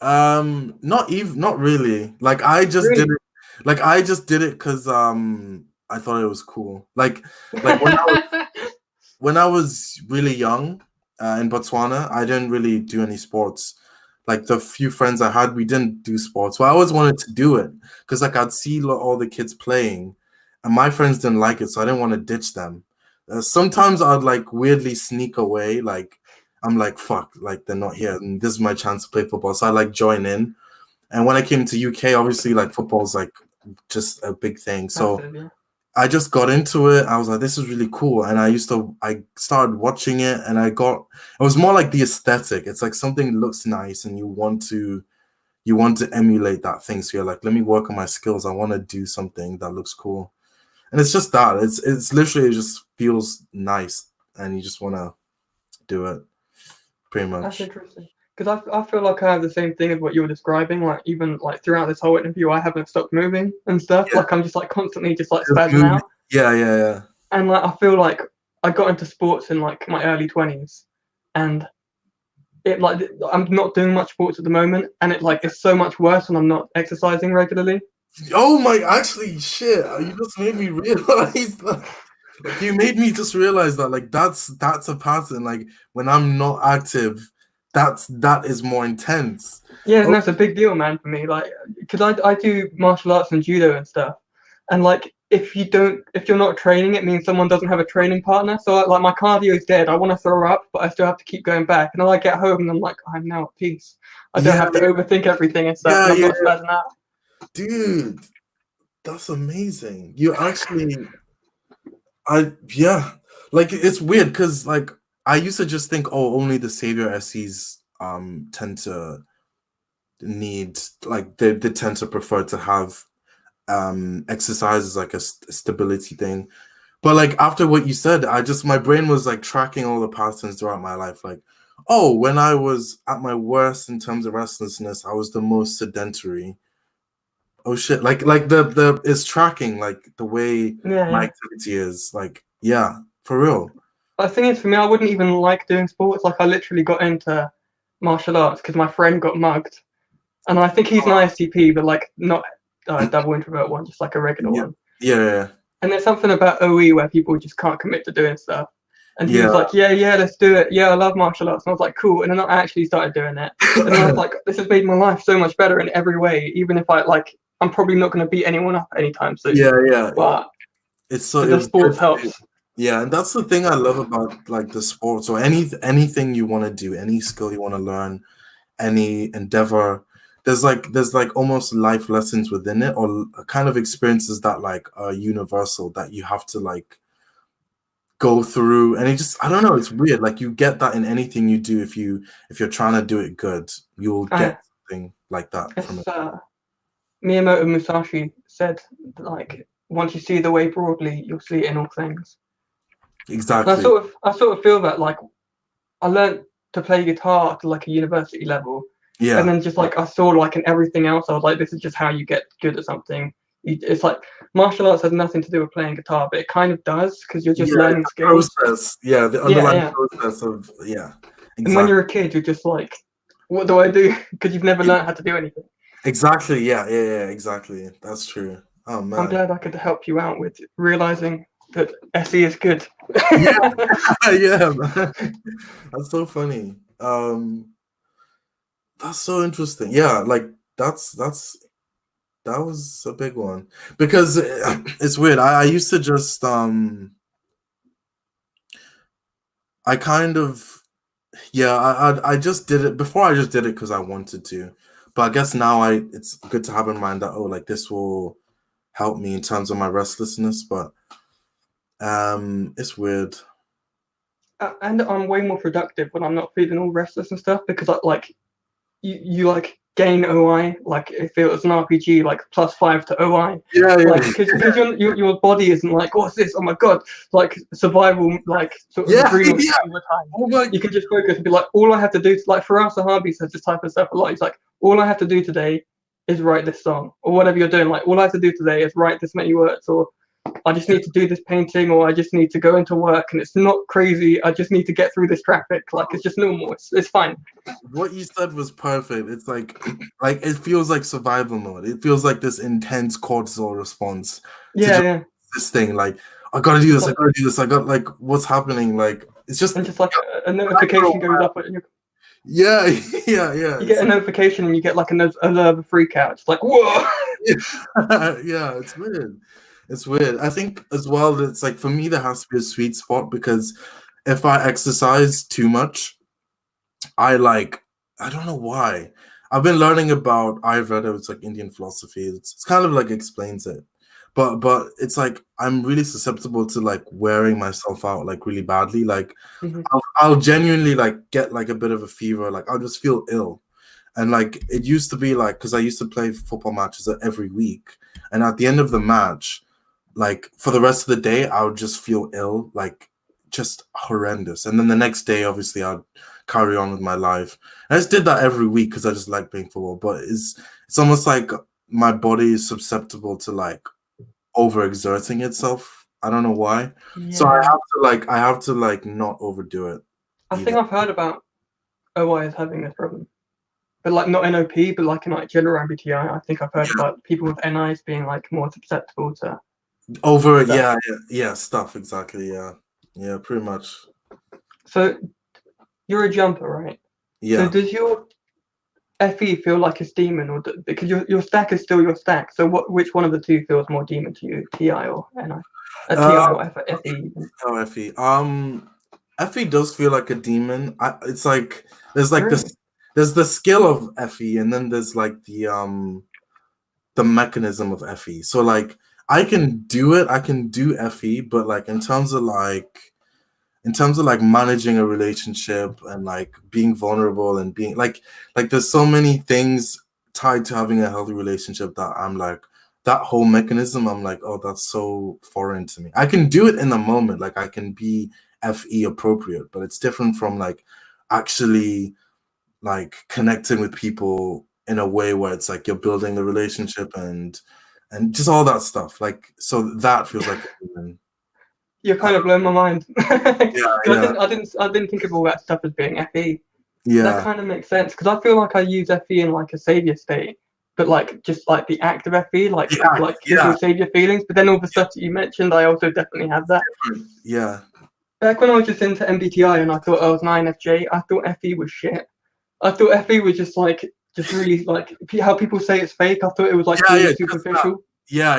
not really. Like I just did
Really?
it. Like I just did it because I thought it was cool. Like when I was really young, in Botswana, I didn't really do any sports. Like the few friends I had, we didn't do sports. But I always wanted to do it because like I'd see all the kids playing, and my friends didn't like it, so I didn't want to ditch them. Sometimes I'd like weirdly sneak away, like I'm like fuck, like they're not here, and this is my chance to play football. So I like join in. And when I came to UK, obviously like football's like just a big thing. So
Massive, yeah.
I just got into it. I was like, this is really cool. And I started watching it and it was more like the aesthetic. It's like something that looks nice and you want to emulate that thing. So you're like, let me work on my skills. I want to do something that looks cool. And it's just that. It's literally, it just feels nice and you just want to do it pretty
That's
much.
interesting. Because I feel like I have the same thing as what you were describing. Like even like throughout this whole interview, I haven't stopped moving and stuff.
Yeah.
Like I'm just like constantly just like
Just
spazzing
moving.
out.
Yeah, yeah, yeah.
And like I feel like I got into sports in like my early 20s, and it like I'm not doing much sports at the moment, and it like it's so much worse when I'm not exercising regularly.
Oh my, actually, shit! You just made me realize that. Like, you made me just realize that. Like, that's a pattern. Like, when I'm not active, that is more intense.
Yeah, and
Oh,
that's a big deal, man, for me. Like, because I do martial arts and judo and stuff, and like if you're not training, it means someone doesn't have a training partner. So like my cardio is dead. I want to throw up, but I still have to keep going back. And then I get home and I'm like, I'm now at peace. I don't
yeah,
have to overthink everything and stuff,
yeah,
and I'm
yeah,
not spazzing out.
dude, that's amazing. You actually, yeah, like it's weird because like I used to just think, oh, only the savior SEs tend to need like they tend to prefer to have exercise as like a stability thing. But like after what you said, my brain was like tracking all the patterns throughout my life. Like, oh, when I was at my worst in terms of restlessness, I was the most sedentary. Oh shit! Like the it's tracking like the way
Yeah,
my
yeah.
activity is. Like, yeah, for real.
But the thing is, for me, I wouldn't even like doing sports. Like I literally got into martial arts because my friend got mugged, and I think he's an ISTP, but like not a double introvert one, just like a regular
Yeah,
one.
yeah,
And there's something about OE where people just can't commit to doing stuff. And he was
yeah.
like, yeah, let's do it. Yeah, I love martial arts. And I was like, cool. And then I actually started doing it. And then I was like, this has made my life so much better in every way. Even if I'm probably not going to beat anyone up anytime soon.
Yeah, yeah.
But
It's so it
the
was good
sports
to do.
helps.
Yeah, and that's the thing I love about like the sports or anything you want to do, any skill you want to learn, any endeavor. There's like almost life lessons within it, or kind of experiences that like are universal that you have to like go through. And it just I don't know, it's weird. Like you get that in anything you do if you're trying to do it good, you'll
Uh,
get something like that from
it's,
it.
Miyamoto Musashi said, like, once you see the way broadly, you'll see it in all things. And
Exactly.
I sort of feel that, like, I learned to play guitar to like a university level,
Yeah.
and then just like I saw like in everything else, I was like, this is just how you get good at something. It's like martial arts has nothing to do with playing guitar, but it kind of does because you're just
Yeah,
learning
the
skills.
process. Yeah, the
Yeah,
underlying
yeah.
process of
And when
exactly.
you're a kid, you're just like, what do I do? Because you've never learned how to do anything.
Exactly. Yeah, exactly. That's true. Oh
I'm
man.
glad I could help you out with realizing that SE is good.
Yeah, yeah, man. That's so funny. That's so interesting. Yeah, like that was a big one because it's weird. I used to just I kind of yeah I just did it before. I just did it because I wanted to, but I guess now it's good to have in mind that, oh, like this will help me in terms of my restlessness. But it's weird.
And I'm way more productive when I'm not feeling all restless and stuff because like you like gain OI like if it was an RPG like +5 to OI like
Yeah.
because your body isn't like what's this, oh my god, like survival like sort of
Yeah,
adrenal
yeah.
all the time.
Oh my.
You can just focus and be like, all I have to do is like for us the Harvey says this type of stuff a lot. He's like, all I have to do today is write this song or whatever you're doing, like all I have to do today is write this many words, or I just need to do this painting, or I just need to go into work, and it's not crazy. I just need to get through this traffic. Like it's just normal. It's fine.
What you said was perfect. It's like like it feels like survival mode. It feels like this intense cortisol response to
Yeah,
just
yeah.
this thing. Like I gotta do this. I gotta do this. I got like what's happening. Like it's just
And just like a notification goes up, and
yeah, yeah.
you get a notification, and you get like a freak out. It's like whoa.
Yeah, it's weird. It's weird. I think as well that it's like for me there has to be a sweet spot because if I exercise too much, I don't know why. I've been learning about Ayurveda, it's like Indian philosophy. It's kind of like explains it. But it's like I'm really susceptible to like wearing myself out like really badly. Like
Mhm.
I'll genuinely like get like a bit of a fever, like I'll just feel ill. And like it used to be like because I used to play football matches every week, and at the end of the match, like for the rest of the day, I would just feel ill, like just horrendous. And then the next day, obviously, I'd carry on with my life. And I just did that every week because I just like playing football. But it's almost like my body is susceptible to like overexerting itself. I don't know why. So
Yeah.
I have to like not overdo it
I
either.
think I've heard about OI as having this problem, but like not NOP, but like in like general MBTI. I think I've heard about people with NIs being like more susceptible to
Over
stuff.
yeah, stuff exactly, yeah, pretty much.
So you're a jumper, right? So
Yeah.
does your FE feel like it's demon, or because your stack is still your stack? So which one of the two feels more demon to you, TI or NI? TI or FE even?
Oh, Effie. Effie does feel like a demon. It's like there's like
Really?
there's the skill of Effie, and then there's like the mechanism of Effie. So like I can do it, I can do Effie, but like in terms of like managing a relationship and like being vulnerable and being like there's so many things tied to having a healthy relationship that I'm like that whole mechanism I'm like, oh, that's so foreign to me. I can do it in the moment, like I can be FE appropriate, but it's different from like actually like connecting with people in a way where it's like you're building a relationship and just all that stuff, like so that feels like
You're kind of blowing my mind.
yeah
I didn't think of all that stuff as being FE. That
yeah
kind of makes sense because I feel like I use FE in like a savior state, but like just like the act of FE, like gives
yeah
me savior feelings. But then all the stuff that you mentioned, I also definitely have that.
yeah
Back when I was just into MBTI and I thought I was an INFJ, I thought FE was shit. I thought FE was just really like how people say it's fake. I thought it was like really superficial.
yeah,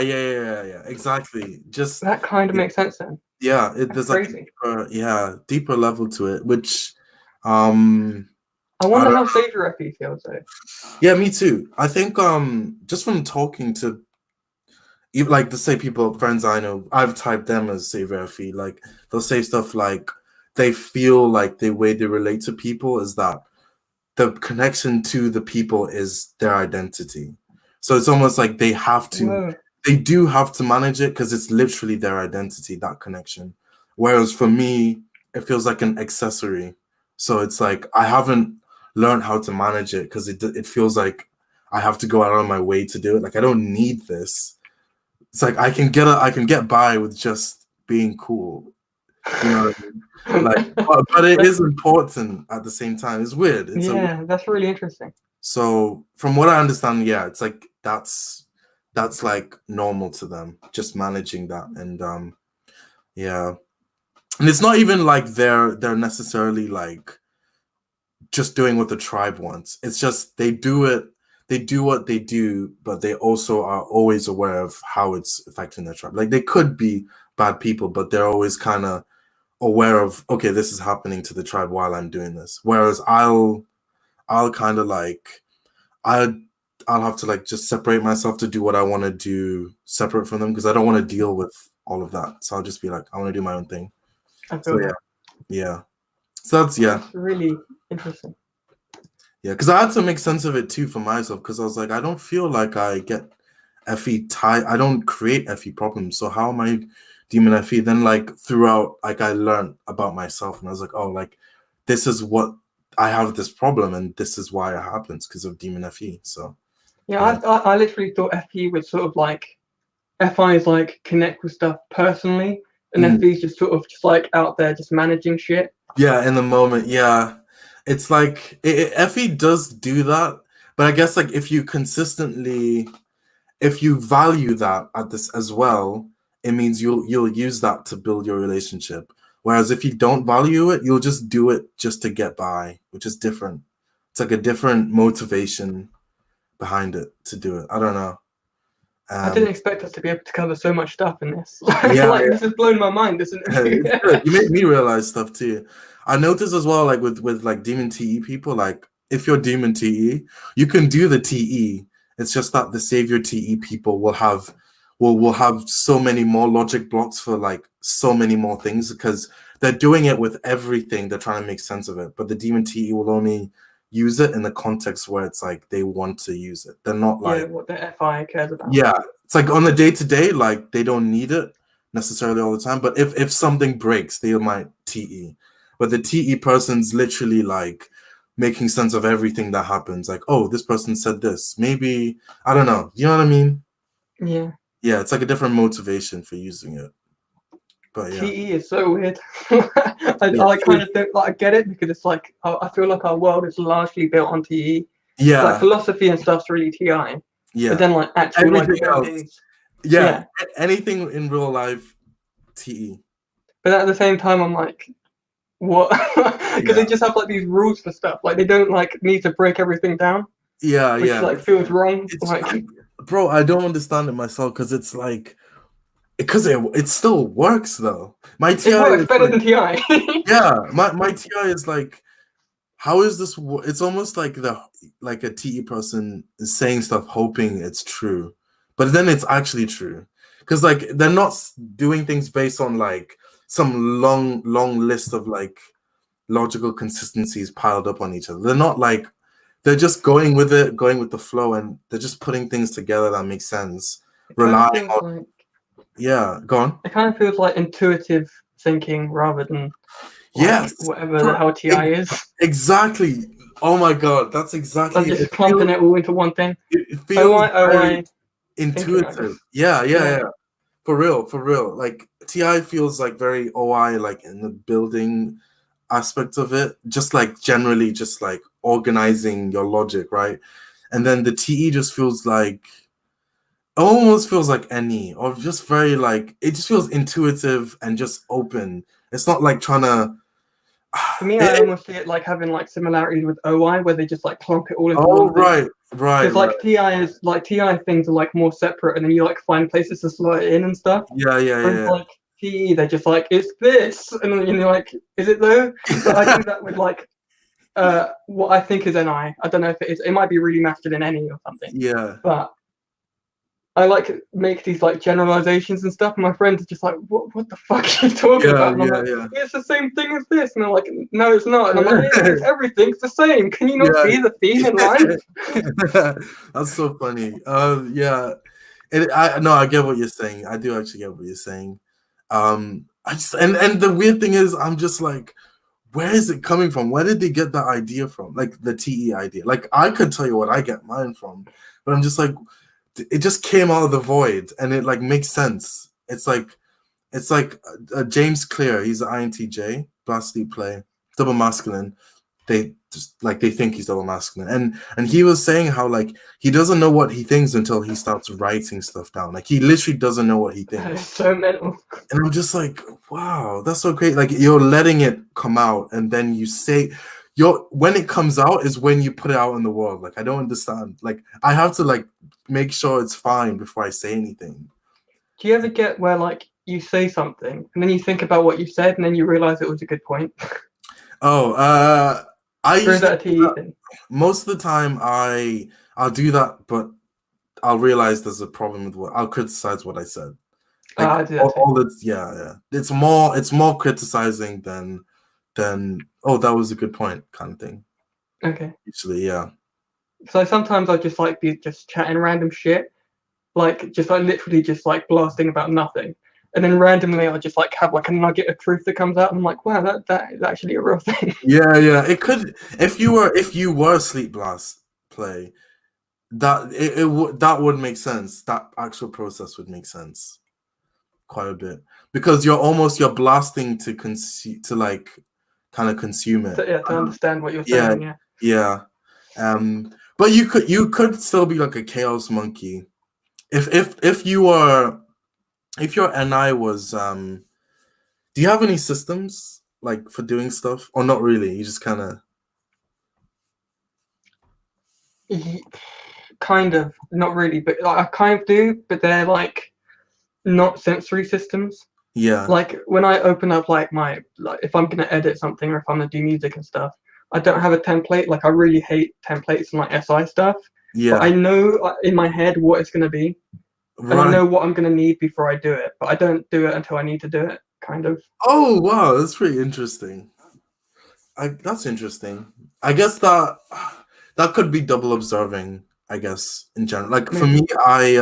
exactly. Just
That kind of makes sense then. That's
there's like a
crazy.
deeper level to it, which um
I
I
wonder
don't
how savior FE feels though.
yeah, me too. I think just from talking to even like the say people friends I know, I've typed them as savior FE, like they'll say stuff like they feel like the way they relate to people is that the connection to the people is their identity. So it's almost like
Whoa.
they do have to manage it because it's literally their identity, that connection. Whereas for me, it feels like an accessory. So it's like I haven't learned how to manage it because it feels like I have to go out of my way to do it. Like I don't need this. It's like I can get by with just being cool. You know what I mean? Like, but it is important at the same time. It's weird.
Yeah, that's really interesting.
So from what I understand, yeah, it's like that's like normal to them, just managing that. And yeah. And it's not even like they're necessarily like just doing what the tribe wants. It's just they do what they do, but they also are always aware of how it's affecting their tribe. Like they could be bad people, but they're always kind of aware of, okay, this is happening to the tribe while I'm doing this. Whereas I'll kind of like I I'll have to like just separate myself to do what I want to do separate from them because I don't want to deal with all of that. So I'll just be like, I want to do my own thing.
I
So
feel that.
yeah. So
That's really interesting.
Yeah, because I had to make sense of it too for myself because I was like, I don't feel like I get FE tie. I don't create FE problems. So how am I demon FE? Then like throughout, like I learned about myself and I was like, oh, like this is what I have this problem and this is why it happens because of demon FE. So
Yeah, I literally thought FE was sort of like FIs like connect with stuff personally, and FE's just sort of just like out there just managing shit.
yeah, in the moment, yeah. It's like FE does do that, but I guess like if you consistently if you value that at this as well, it means you'll use that to build your relationship. Whereas if you don't value it, you'll just do it just to get by, which is different. It's like a different motivation behind it to do it. I don't know.
I didn't expect us to be able to cover so much stuff in this.
Yeah,
Like this has blown my mind, this interview.
it's good. You made me realize stuff too. I noticed as well, like with like demon TE people, like if you're demon TE, you can do the TE. It's just that the savior TE people will have so many more logic blocks for like so many more things because they're doing it with everything. They're trying to make sense of it. But the demon TE will only use it in the context where it's like they want to use it. They're not like
what the FI cares about.
yeah, it's like on the day to day, like they don't need it necessarily all the time. But if something breaks, they might TE. But the TE person's literally like making sense of everything that happens. Like, oh, this person said this. Maybe I don't know. You know what I mean?
Yeah.
Yeah, it's like a different motivation for using it. But yeah.
TE is so weird. I kind of don't like I get it because it's like I feel like our world is largely built on TE.
Yeah.
Like philosophy and stuff's really TI.
Yeah.
But then like actual
everything
like
else.
things.
Yeah. Anything in real life, TE.
But at the same time, I'm like, what? Because they just have like these rules for stuff. Like they don't like need to break everything down.
Yeah,
which, like feels wrong. Like,
bro, I don't understand it myself because it's like because it still works though. My TI
it works better than TI.
Yeah, my TI is like, how is this? It's almost like a TE person is saying stuff hoping it's true, but then it's actually true because like they're not doing things based on like some long list of like logical consistencies piled up on each other. They're not like they're just going with it, going with the flow, and they're just putting things together that make sense. Relying on
like,
yeah, go on.
It kind of feels like intuitive thinking rather than like, whatever the hell TI is.
Exactly. Oh my god, that's exactly.
I'm just clumping it all into one thing.
It feels very intuitive. Yeah. For real. Like TI feels like very OI, like in the building aspect of it, just like generally, just like organizing your logic, right? And then the TE just feels like almost feels like NE, or just very like it just feels intuitive and just open. It's not like trying to.
For me, I almost see it like having like similarities with OI, where they just like clump it all into one
thing. Right.
Because like TI is like TI things are like more separate, and then you like find places to slot it in and stuff.
Yeah.
Like TE, they're just like it's this, and then you're like, is it though? But I do that with like what I think is NI. I don't know if it is. It might be really mastered in NE or something.
Yeah.
But I like make these like generalizations and stuff, and my friends are just like, "What the fuck are you talking about?" And I'm like, "It's the same thing as this," and they're like, "No, it's not." And I'm like, "It's everything's the same. Can you not see the theme in life?"
That's so funny. Yeah, I get what you're saying. I do actually get what you're saying. I just and the weird thing is, I'm just like, where is it coming from? Where did they get that idea from? Like the TE idea. Like I could tell you what I get mine from, but I'm just like, it just came out of the void, and it like makes sense. It's like James Clear. He's an INTJ, blast sleep play, double masculine. They just like they think he's double masculine, and he was saying how like he doesn't know what he thinks until he starts writing stuff down. Like he literally doesn't know what he
That is
thinks.
so mental.
And I'm just like, wow, that's so great. Like you're letting it come out, and then you say, when it comes out is when you put it out in the world. Like I don't understand. Like I have to like make sure it's fine before I say anything.
Do you ever get where like you say something and then you think about what you said and then you realize it was a good point?
Oh, I
Or is
usually
that a TE thing?
most of the time I'll do that, but I'll realize there's a problem with what I'll criticize what I said. Like
I do that too.
all that's yeah. It's more criticizing than oh that was a good point kind of thing.
Okay.
Usually, yeah.
So sometimes I'll just like be just chatting random shit, like just like literally just like blasting about nothing. And then randomly I'll just like have like a nugget of truth that comes out and I'm like, wow, that is actually a real thing.
Yeah. It could if you were sleep blast play, that would make sense. That actual process would make sense quite a bit because you're blasting to like kind of consume it.
So yeah, to understand what you're
Yeah,
saying, yeah.
yeah. But you could still be like a chaos monkey if your NI was do you have any systems like for doing stuff or not really? You just kind of
Kind of, not really, but I kind of do, but they're like not sensory systems.
yeah
Like when I open up like my like if I'm gonna edit something or if I'm gonna do music and stuff, I don't have a template. Like I really hate templates and like SI stuff. But I
yeah
know in my head what it's gonna be, and I
right.
know what I'm gonna need before I do it. But I don't do it until I need to do it. Kind of.
Oh wow, that's pretty interesting. That's interesting. I guess that could be double observing. I guess in general, like for me,
Maybe.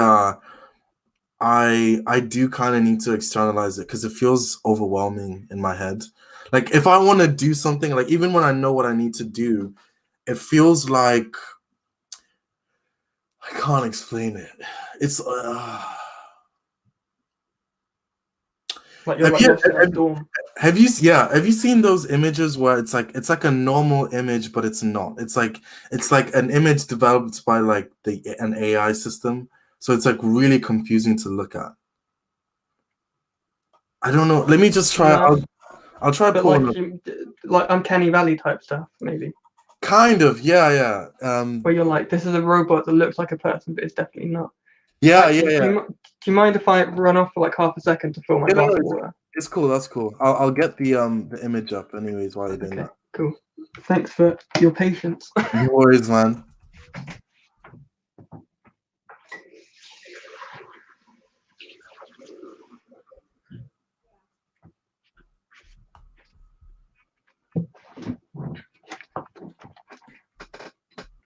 I do kind of need to externalize it because it feels overwhelming in my head. Like if I want to do something, like even when I know what I need to do, it feels like I can't explain it. It's
Like you're
have
like
you
lost in a storm.
have you seen those images where it's like a normal image but it's not. It's like an image developed by like an AI system. So it's like really confusing to look at. I don't know. Let me just try.
No,
I'll try
but
pulling up.
like uncanny valley type stuff, maybe.
Kind of, yeah.
Where you're like, this is a robot that looks like a person, but it's definitely not.
Yeah,
Actually,
yeah.
do you mind if I run off for like half a second to fill my
You know,
glass of water?
it's cool. That's cool. I'll get the image up anyways while you're doing
Okay,
that.
cool. Thanks for your patience.
No worries, man.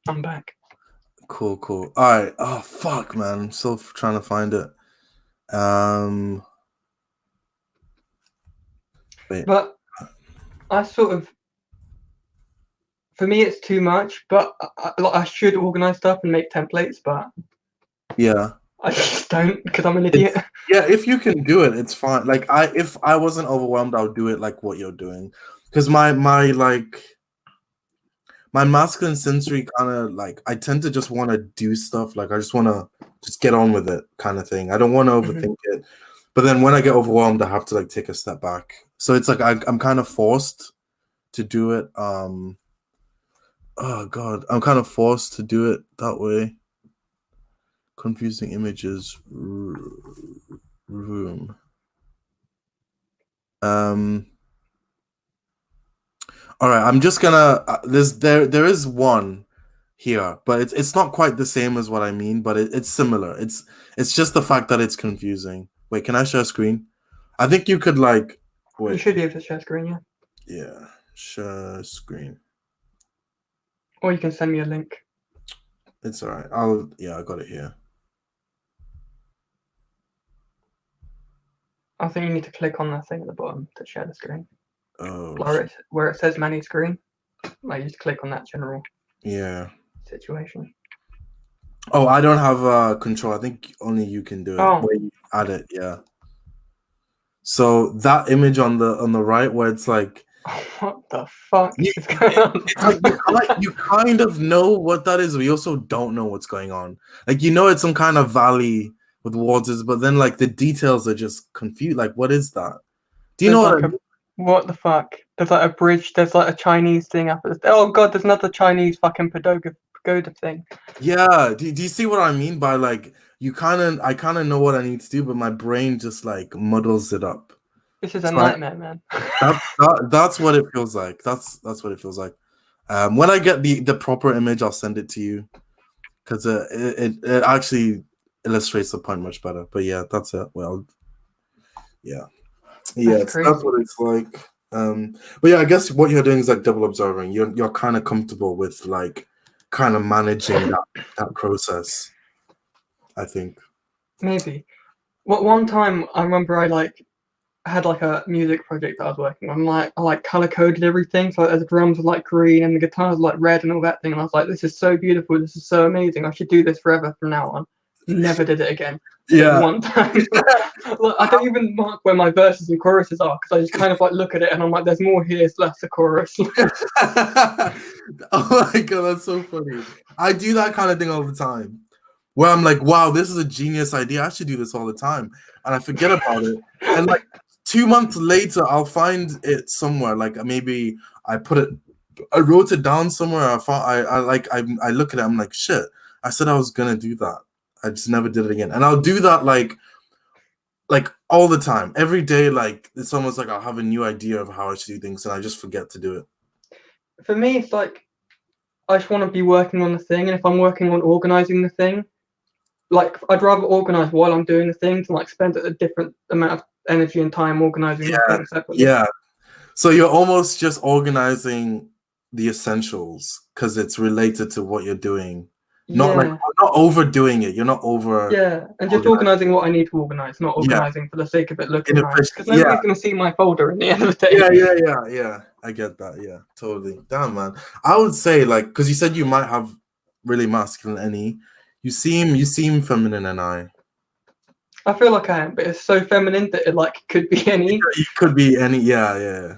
I'm back.
Cool. All right. Oh fuck, man. I'm still trying to find it. Wait.
But I sort of, for me, it's too much. But I should organize stuff and make templates, but
Yeah.
I just don't because I'm an
It's
idiot.
yeah. If you can do it, it's fine. Like if I wasn't overwhelmed, I would do it like what you're doing. Because my masculine sensory kind of like I tend to just want to do stuff. Like I just want to just get on with it, kind of thing. I don't want to overthink it. But then when I get overwhelmed, I have to like take a step back. So it's like I'm kind of forced to do it. Oh god, I'm kind of forced to do it that way. Confusing images room. All right, I'm just gonna there is one here, but it's not quite the same as what I mean, but it's similar. It's just the fact that it's confusing. Wait, can I share screen? I think you could like
You
wait.
should be able to share screen, yeah.
Yeah, share screen.
Or you can send me a link.
It's all right. I got it here.
I think you need to click on that thing at the bottom to share the screen.
Oh,
where it says Manny screen. I just click on that general
yeah.
situation.
Oh, I don't have control. I think only you can do it.
Oh,
Where you add it, yeah. So that image on the right, where it's like
what the fuck
you,
is going on?
it's like you kind of know what that is, but you also don't know what's going on. Like you know, it's some kind of valley with waters, but then like the details are just confused. Like, what is that? Do you
There's
know what
like
I mean?
what the fuck? There's like a bridge. There's like a Chinese thing up at the. Oh god, there's another Chinese fucking pagoda thing.
Yeah. Do you see what I mean by like I kind of know what I need to do, but my brain just like muddles it up.
This is a
So
nightmare, man.
that's what it feels like. That's what it feels like. When I get the proper image, I'll send it to you because it actually illustrates the point much better. But yeah, that's it. Well, yeah,
That's
so
crazy.
that's what it's like. But yeah, I guess what you're doing is like double observing. You're kind of comfortable with like kind of managing that process. I think.
Maybe. What one time I remember I had like a music project that I was working on. I like color coded everything, so the drums were like green and the guitars were like red and all that thing. And I was like, this is so beautiful. This is so amazing. I should do this forever from now on. Never did it again. Then
Yeah.
one time, like, I don't even mark where my verses and choruses are because I just kind of like look at it and I'm like, there's more here, so that's the chorus.
Oh my god, that's so funny. I do that kind of thing all the time. Where I'm like, wow, this is a genius idea. I should do this all the time. And I forget about it. And like 2 months later, I'll find it somewhere. Like maybe I wrote it down somewhere. I look at it, I'm like, shit, I said I was gonna do that. I just never did it again. And I'll do that like all the time. Every day, like it's almost like I'll have a new idea of how I should do things and I just forget to do it.
For me, it's like I just want to be working on the thing, and if I'm working on organizing the thing, like I'd rather organize while I'm doing the thing to like spend a different amount of energy and time organizing my
Yeah.
things separately.
Yeah. So you're almost just organizing the essentials because it's related to what you're doing.
Yeah,
Not overdoing it. You're not over
yeah, and just
organizing.
organizing what I need to organize, not
Yeah.
organizing for the sake of it looking nice.
Inefficient.
Because
Yeah.
nobody's gonna see my folder at the end of the day.
Yeah. I get that. Yeah, totally. Damn, man. I would say like because you said you might have really masculine NE. You seem feminine NI.
I feel like I am, but it's so feminine that it like could be any.
It could be any. Yeah.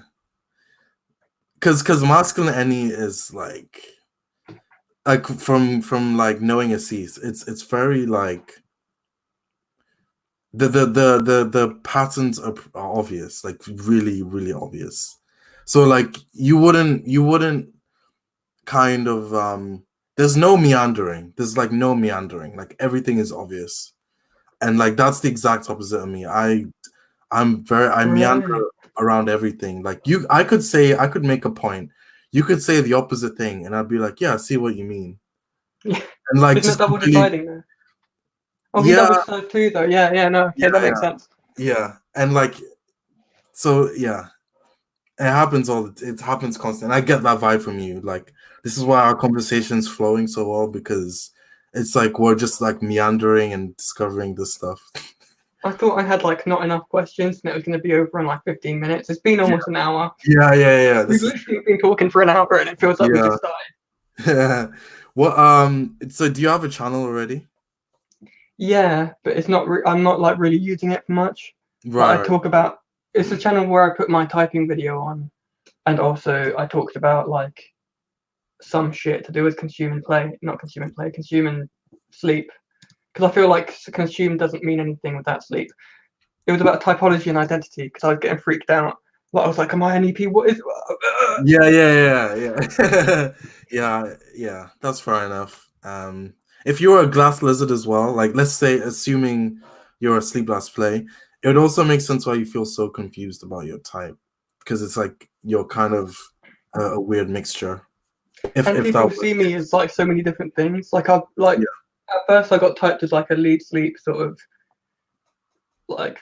Because masculine NE is like from like knowing a cease. It's very like the patterns are obvious, like really obvious. So like you wouldn't kind of there's no meandering. There's like no meandering. Like everything is obvious. And like that's the exact opposite of me. I meander
Really?
around everything. Like I could make a point. You could say the opposite thing and I'd be like, yeah, I see what you mean.
Yeah.
And like
Isn't
just
it double
completely
deciding though? Oh, he
yeah,
double decides too though. Yeah, no, okay, that makes sense.
yeah. And like so yeah. It happens constantly. I get that vibe from you. Like this is why our conversation's flowing so well because it's like we're just like meandering and discovering this stuff.
I thought I had like not enough questions and it was going to be over in like 15 minutes. It's been almost an hour.
Yeah.
We've
This is
literally been talking for an hour and it feels like we just started.
What so do you have a channel already?
Yeah, but it's not. I'm not like really using it much. But I
Right.
talk about. It's a channel where I put my typing video on, and also I talked about like some shit to do with consume and play, not consume and play, consume and sleep. Because I feel like consume doesn't mean anything without sleep. It was about typology and identity because I was getting freaked out. Like I was like, am I an EP? What is?
Yeah. Yeah. That's fair enough. If you're a glass lizard as well, like let's say, assuming you're a sleep last play, it would also make sense why you feel so confused about your type because it's like you're kind of a weird mixture.
And
If
people
that
see
was
me as like so many different things. Like I like
yeah
at first I got typed as like a lead sleep sort of like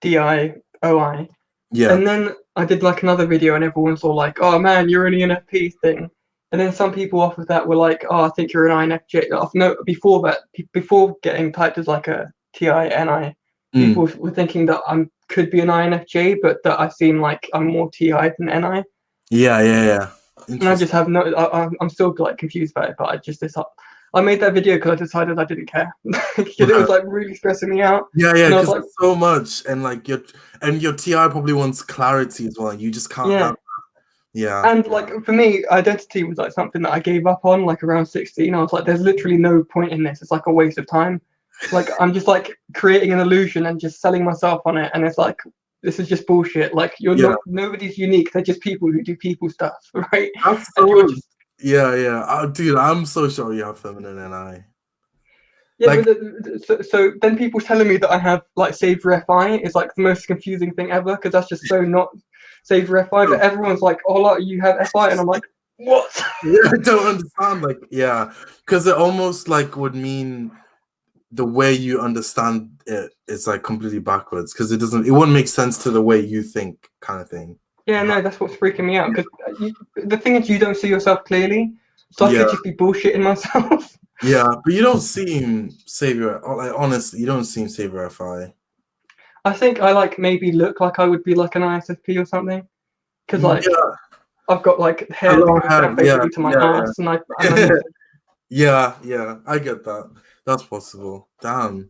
DIOI.
yeah
And then I did like another video and everyone's all like, oh man, you're an ENFP thing. And then some people off of that were like, oh, I think you're an INFJ. No, before that, before getting typed as like a TINI,
mm,
people were thinking that I'm could be an INFJ, but that I seem like I'm more TI than NI.
Yeah.
And I just have no. I'm still like confused about it, but I made that video because I decided I didn't care because it was like really stressing me out.
Yeah,
And I
because
was like,
so much, and like your TI probably wants clarity as well. You just can't have. Yeah.
And like for me, identity was like something that I gave up on like around 16. I was like, there's literally no point in this. It's like a waste of time. Like I'm just like creating an illusion and just selling myself on it. And it's like, this is just bullshit. Like you're not, nobody's unique. They're just people who do people stuff, right?
That's
and you're just,
dude, I'm so sure you have feminine NI.
yeah, like, so then people telling me that I have like Savior FI is like the most confusing thing ever because that's just so not Savior FI. But everyone's like, oh, like, you have FI, and I'm like, what?
Yeah, I don't understand. Like, yeah, because it almost like would mean the way you understand it is like completely backwards because it wouldn't make sense to the way you think, kind of thing.
Yeah, no, that's what's freaking me out because the thing is, you don't see yourself clearly, so I could just be bullshitting myself.
Yeah, but you don't seem Savior. Like, honestly, you don't seem Savior FI.
I think I like maybe look like I would be like an ISFP or something because like I've got like hair that goes down basically to my ass, and
yeah, I get that. That's possible. Damn.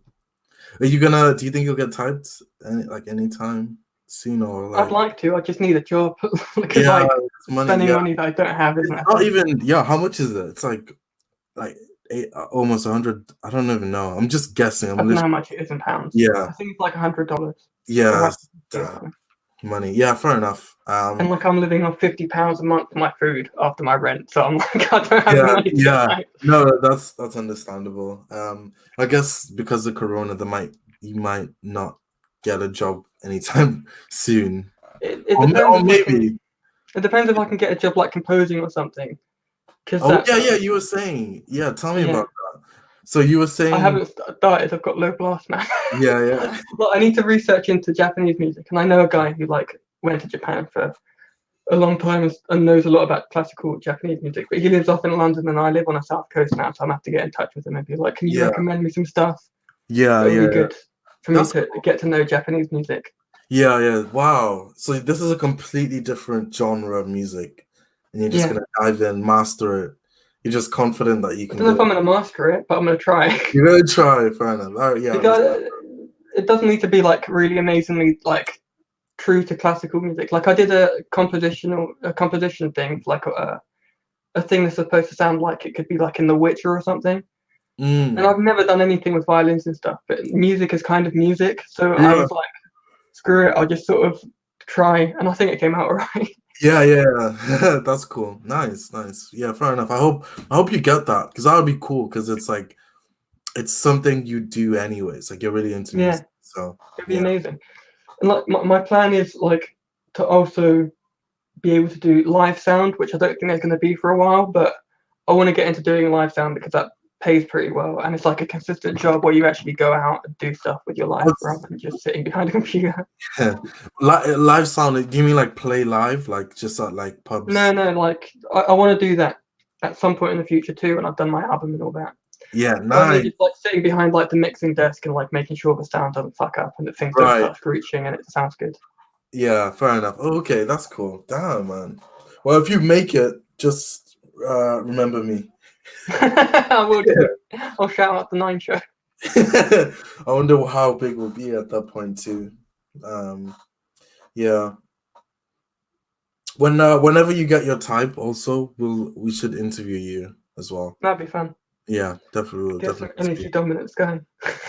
Do you think you'll get typed anytime soon or like?
I'd like to. I just need a job.
Because like
spending money that I don't have isn't
not even. Yeah, how much is it? It's like almost 100. I don't even know. I'm just guessing.
I don't know how much it is in pounds.
Yeah,
I think it's like $100.
Yeah, money. Yeah, fair enough.
And like I'm living on £50 a month for my food after my rent, so I'm like I don't have money.
No, that's understandable. I guess because of Corona, you might not get a job anytime soon.
It depends. Or maybe it depends if I can get a job like composing or something.
You were saying. Yeah, tell me about that. So you were saying
I haven't started. I've got low blast, man.
Yeah.
Well, I need to research into Japanese music, and I know a guy who like went to Japan for a long time and knows a lot about classical Japanese music. But he lives up in London, and I live on the south coast now, so I'm gonna have to get in touch with him and be like, "Can you recommend me some stuff?"
Yeah,
It'll be good for me to get to know Japanese music.
Yeah. Wow. So this is a completely different genre of music, and you're just gonna dive in, master it. You're just confident that you can.
I don't know if I'm gonna master it, but I'm gonna try.
You're gonna try, fair enough.
Because it doesn't need to be like really amazingly like true to classical music. Like I did a composition thing, like a thing that's supposed to sound like it could be like in The Witcher or something. And I've never done anything with violins and stuff, but music is kind of music. So I was like, screw it, I'll just sort of try, and I think it came out alright.
Yeah. That's cool. Nice. Yeah, fair enough. I hope you get that because that would be cool because it's like it's something you do anyways. Like you're really into music, so
it'd be amazing. And like my plan is like to also be able to do live sound, which I don't think there's going to be for a while, but I want to get into doing live sound because that pays pretty well, and it's like a consistent job where you actually go out and do stuff with your life rather than just sitting behind a computer.
Live sound, do you mean like play live, like just at like pubs?
No, like I want to do that at some point in the future too, when I've done my album and all that.
Yeah, nice.
Just like sitting behind like the mixing desk and like making sure the sound doesn't fuck up and that things don't start screeching and it sounds good.
Yeah, fair enough. Okay, that's cool. Damn, man. Well, if you make it, just remember me.
I will do. I'll shout out the 9 show.
I wonder how big we'll be at that point too. Yeah. Whenever you get your type, also we should interview you as well.
That'd be fun.
Yeah, definitely.
Get some energy dominance going.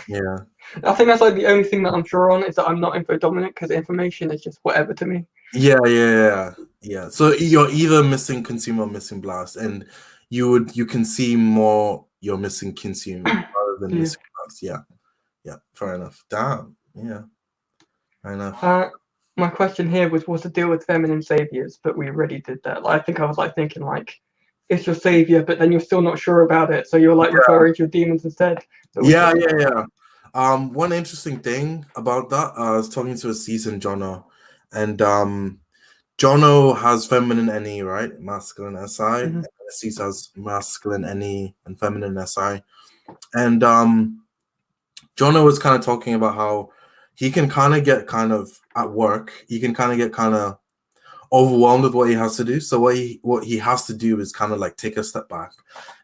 Yeah.
I think that's like the only thing that I'm sure on is that I'm not info dominant because information is just whatever to me.
Yeah. So you're either missing consume or missing blast, and you can see more you're missing consume rather than missing blast. Yeah. Fair enough. Damn. Yeah. Fair enough.
My question here was what's the deal with feminine saviors, but we already did that. Like, I think I was like thinking like it's your savior, but then you're still not sure about it, so you're like referring to your demons instead.
Yeah. One interesting thing about that, I was talking to a seasoned Jono, and Jono has feminine NE, right? Masculine SI.
Mm-hmm.
And Assis has masculine NE and feminine SI. And Jono was kind of talking about how he can kind of get kind of at work. He can kind of get kind of overwhelmed with what he has to do. So what he has to do is kind of like take a step back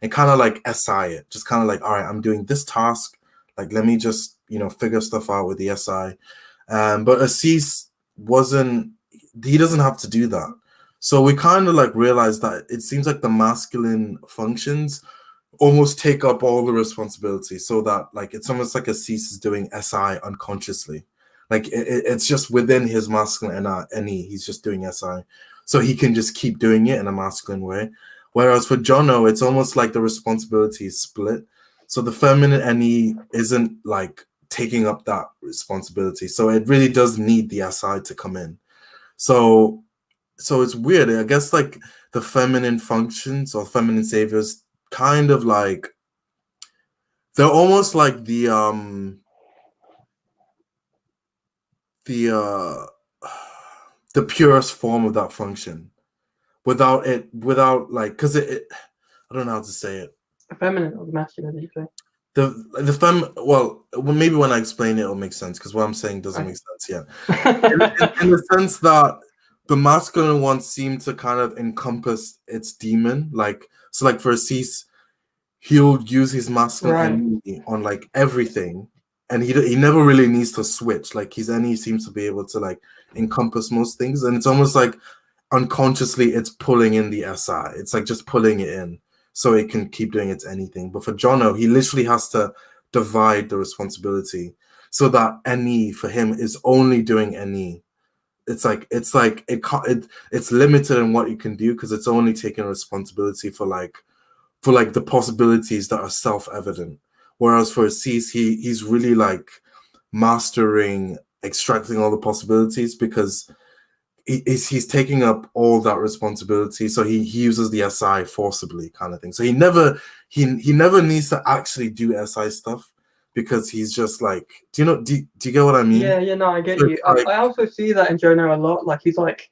and kind of like SI it. Just kind of like, all right, I'm doing this task. Like, let me just, figure stuff out with the SI. But Assis wasn't, he doesn't have to do that. So we kind of like realized that it seems like the masculine functions almost take up all the responsibility, so that like it's almost like Assis is doing SI unconsciously. Like it's just within his masculine NE, he's just doing SI. So he can just keep doing it in a masculine way. Whereas for Jono, it's almost like the responsibility is split. So the feminine NE isn't like taking up that responsibility. So it really does need the SI to come in. So it's weird. I guess like the feminine functions or feminine saviors kind of like, they're almost like the purest form of that function without like, because it I don't know how to say it.
The feminine or the masculine, did you say?
Well, maybe when I explain it, it'll make sense, because what I'm saying doesn't make sense yet. in the sense that the masculine ones seem to kind of encompass its demon. Like, so like for Assis, he'll use his masculine energy on like everything, and he never really needs to switch. Like his energy seems to be able to like encompass most things, and it's almost like unconsciously it's pulling in the SI. It's like just pulling it in so it can keep doing its anything. But for Jono, he literally has to divide the responsibility so that NE for him is only doing NE. It's limited in what you can do, because it's only taking responsibility for the possibilities that are self-evident. Whereas for Assis, he's really like mastering extracting all the possibilities, because he's taking up all that responsibility. So he uses the SI forcibly, kind of thing. So he never needs to actually do SI stuff, because he's just like, do you get what I mean?
Yeah, no, I get you. I also see that in Jono a lot. Like he's like,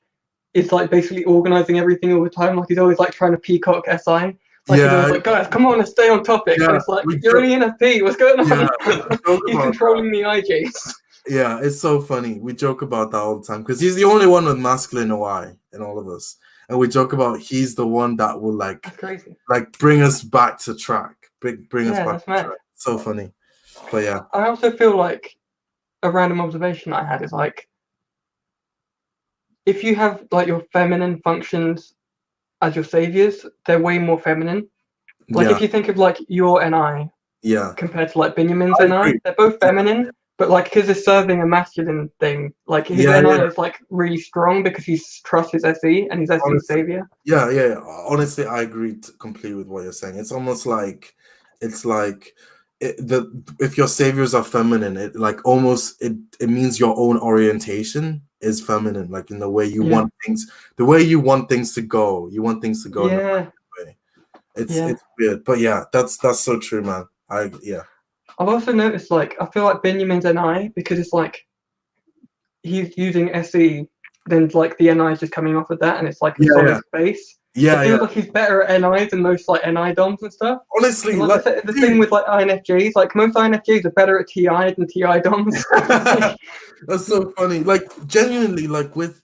it's like basically organizing everything all the time. Like he's always like trying to peacock SI. Like he's always like, guys, come on, let's stay on topic. And it's like, you're only INFP. What's going on? He's controlling the IJs.
Yeah, it's so funny. We joke about that all the time, because he's the only one with masculine OI in all of us, and we joke about he's the one that will like,
that's crazy,
like bring us back to track, bring us back to
mad.
track. So funny, but yeah.
I also feel like a random observation I had is like, if you have like your feminine functions as your saviors, they're way more feminine. Like if you think of like your NI, compared to like Binyamins NI, they're both feminine. But like, because it's serving a masculine thing, like his NI is like really strong because he trusts his SE and his SE savior.
Yeah. Honestly, I agree completely with what you're saying. It's almost like, if your saviors are feminine, it like almost it means your own orientation is feminine, like in the way you want things, to go. You want things to go in the right way. It's weird, but yeah, that's so true, man.
I've also noticed, like, I feel like Binyamins NI, because it's like he's using SE, then like the NI is just coming off of that, and it's like a solid space. It feels like he's better at NI than most like NI DOMs and stuff.
Honestly,
and, like the thing with like INFJs, like most INFJs are better at TI than TI DOMs.
That's so funny. Like genuinely, like with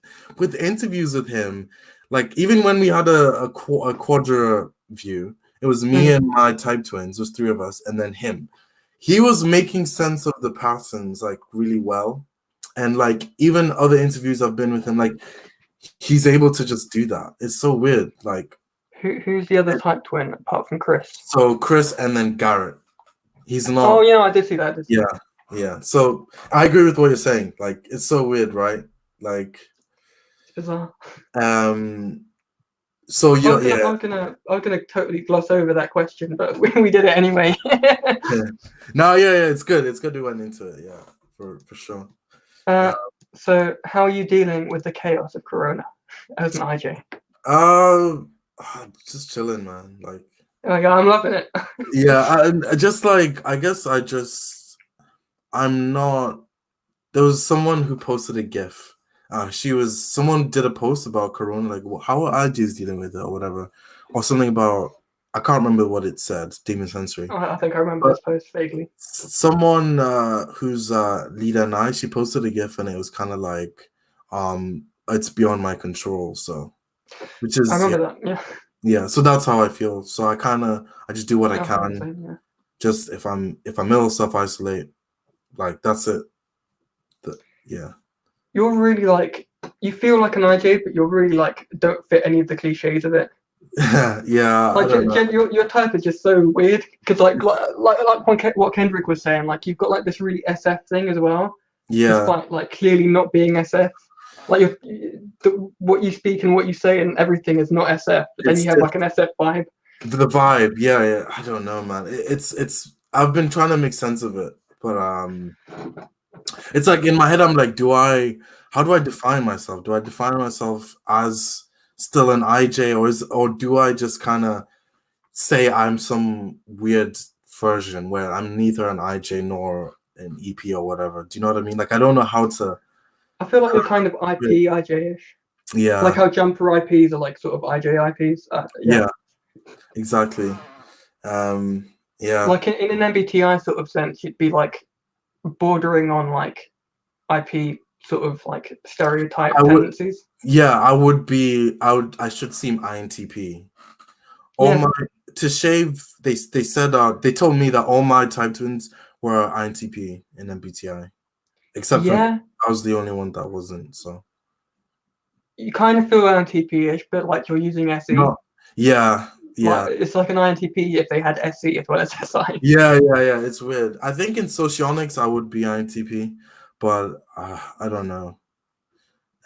interviews with him, like even when we had a quadra view, it was me and my type twins, there's three of us, and then him. He was making sense of the patterns like really well. And like even other interviews I've been with him, like he's able to just do that. It's so weird. Like
who's the other type twin apart from Chris?
So Chris and then Garrett. He's not.
Oh yeah, I did see that.
Yeah. So I agree with what you're saying. Like it's so weird, right? Like
it's bizarre.
So
I was gonna totally gloss over that question, but we did it anyway.
No, yeah, it's good. It's good we went into it. Yeah, for sure.
So how are you dealing with the chaos of Corona as an IJ?
Just chilling, man. Like,
I'm loving it.
Yeah, I just like, I guess I'm not. There was someone who posted a GIF. Someone did a post about Corona, like how are IJs dealing with it or whatever, or something about I can't remember what it said, Demon Sensory.
I think I remember
But
this post vaguely.
someone who's leader and I, she posted a GIF and it was kind of like, it's beyond my control. So, which
I
is
remember that. Yeah.
yeah. So that's how I feel. So I just do what I
I feel the
can.
same, yeah.
Just if I'm ill, self isolate. Like that's it. Yeah.
You're really like, you feel like an IJ, but you're really like don't fit any of the cliches of it.
Yeah. I
Like
don't know.
your type is just so weird because what Kendrick was saying, like you've got like this really SF thing as well,
Yeah.
despite like clearly not being SF. Like what you speak and what you say and everything is not SF, but then
It's
you have like an SF vibe.
the vibe. Yeah. Yeah. I don't know, man. It's. I've been trying to make sense of it, but it's like in my head, I'm like, how do I define myself? Do I define myself as still an IJ, or do I just kind of say I'm some weird version where I'm neither an IJ nor an EP or whatever? Do you know what I mean? Like, I don't know how to.
I feel like you're kind of IP IJ-ish.
Yeah.
Like how jumper IPs are like sort of IJ IPs.
Yeah. Exactly. Yeah.
Like in an MBTI sort of sense, you'd be like bordering on like IP sort of like stereotype tendencies.
Yeah, I should seem INTP. All my to shave, they said they told me that all my type twins were INTP in MBTI, except for me. I was the only one that wasn't. So
you kind of feel INTP-ish, but like you're using SE.
No. Yeah.
Like, it's like an INTP if they had SE as well as SI.
Yeah. It's weird. I think in socionics I would be INTP, but I don't know.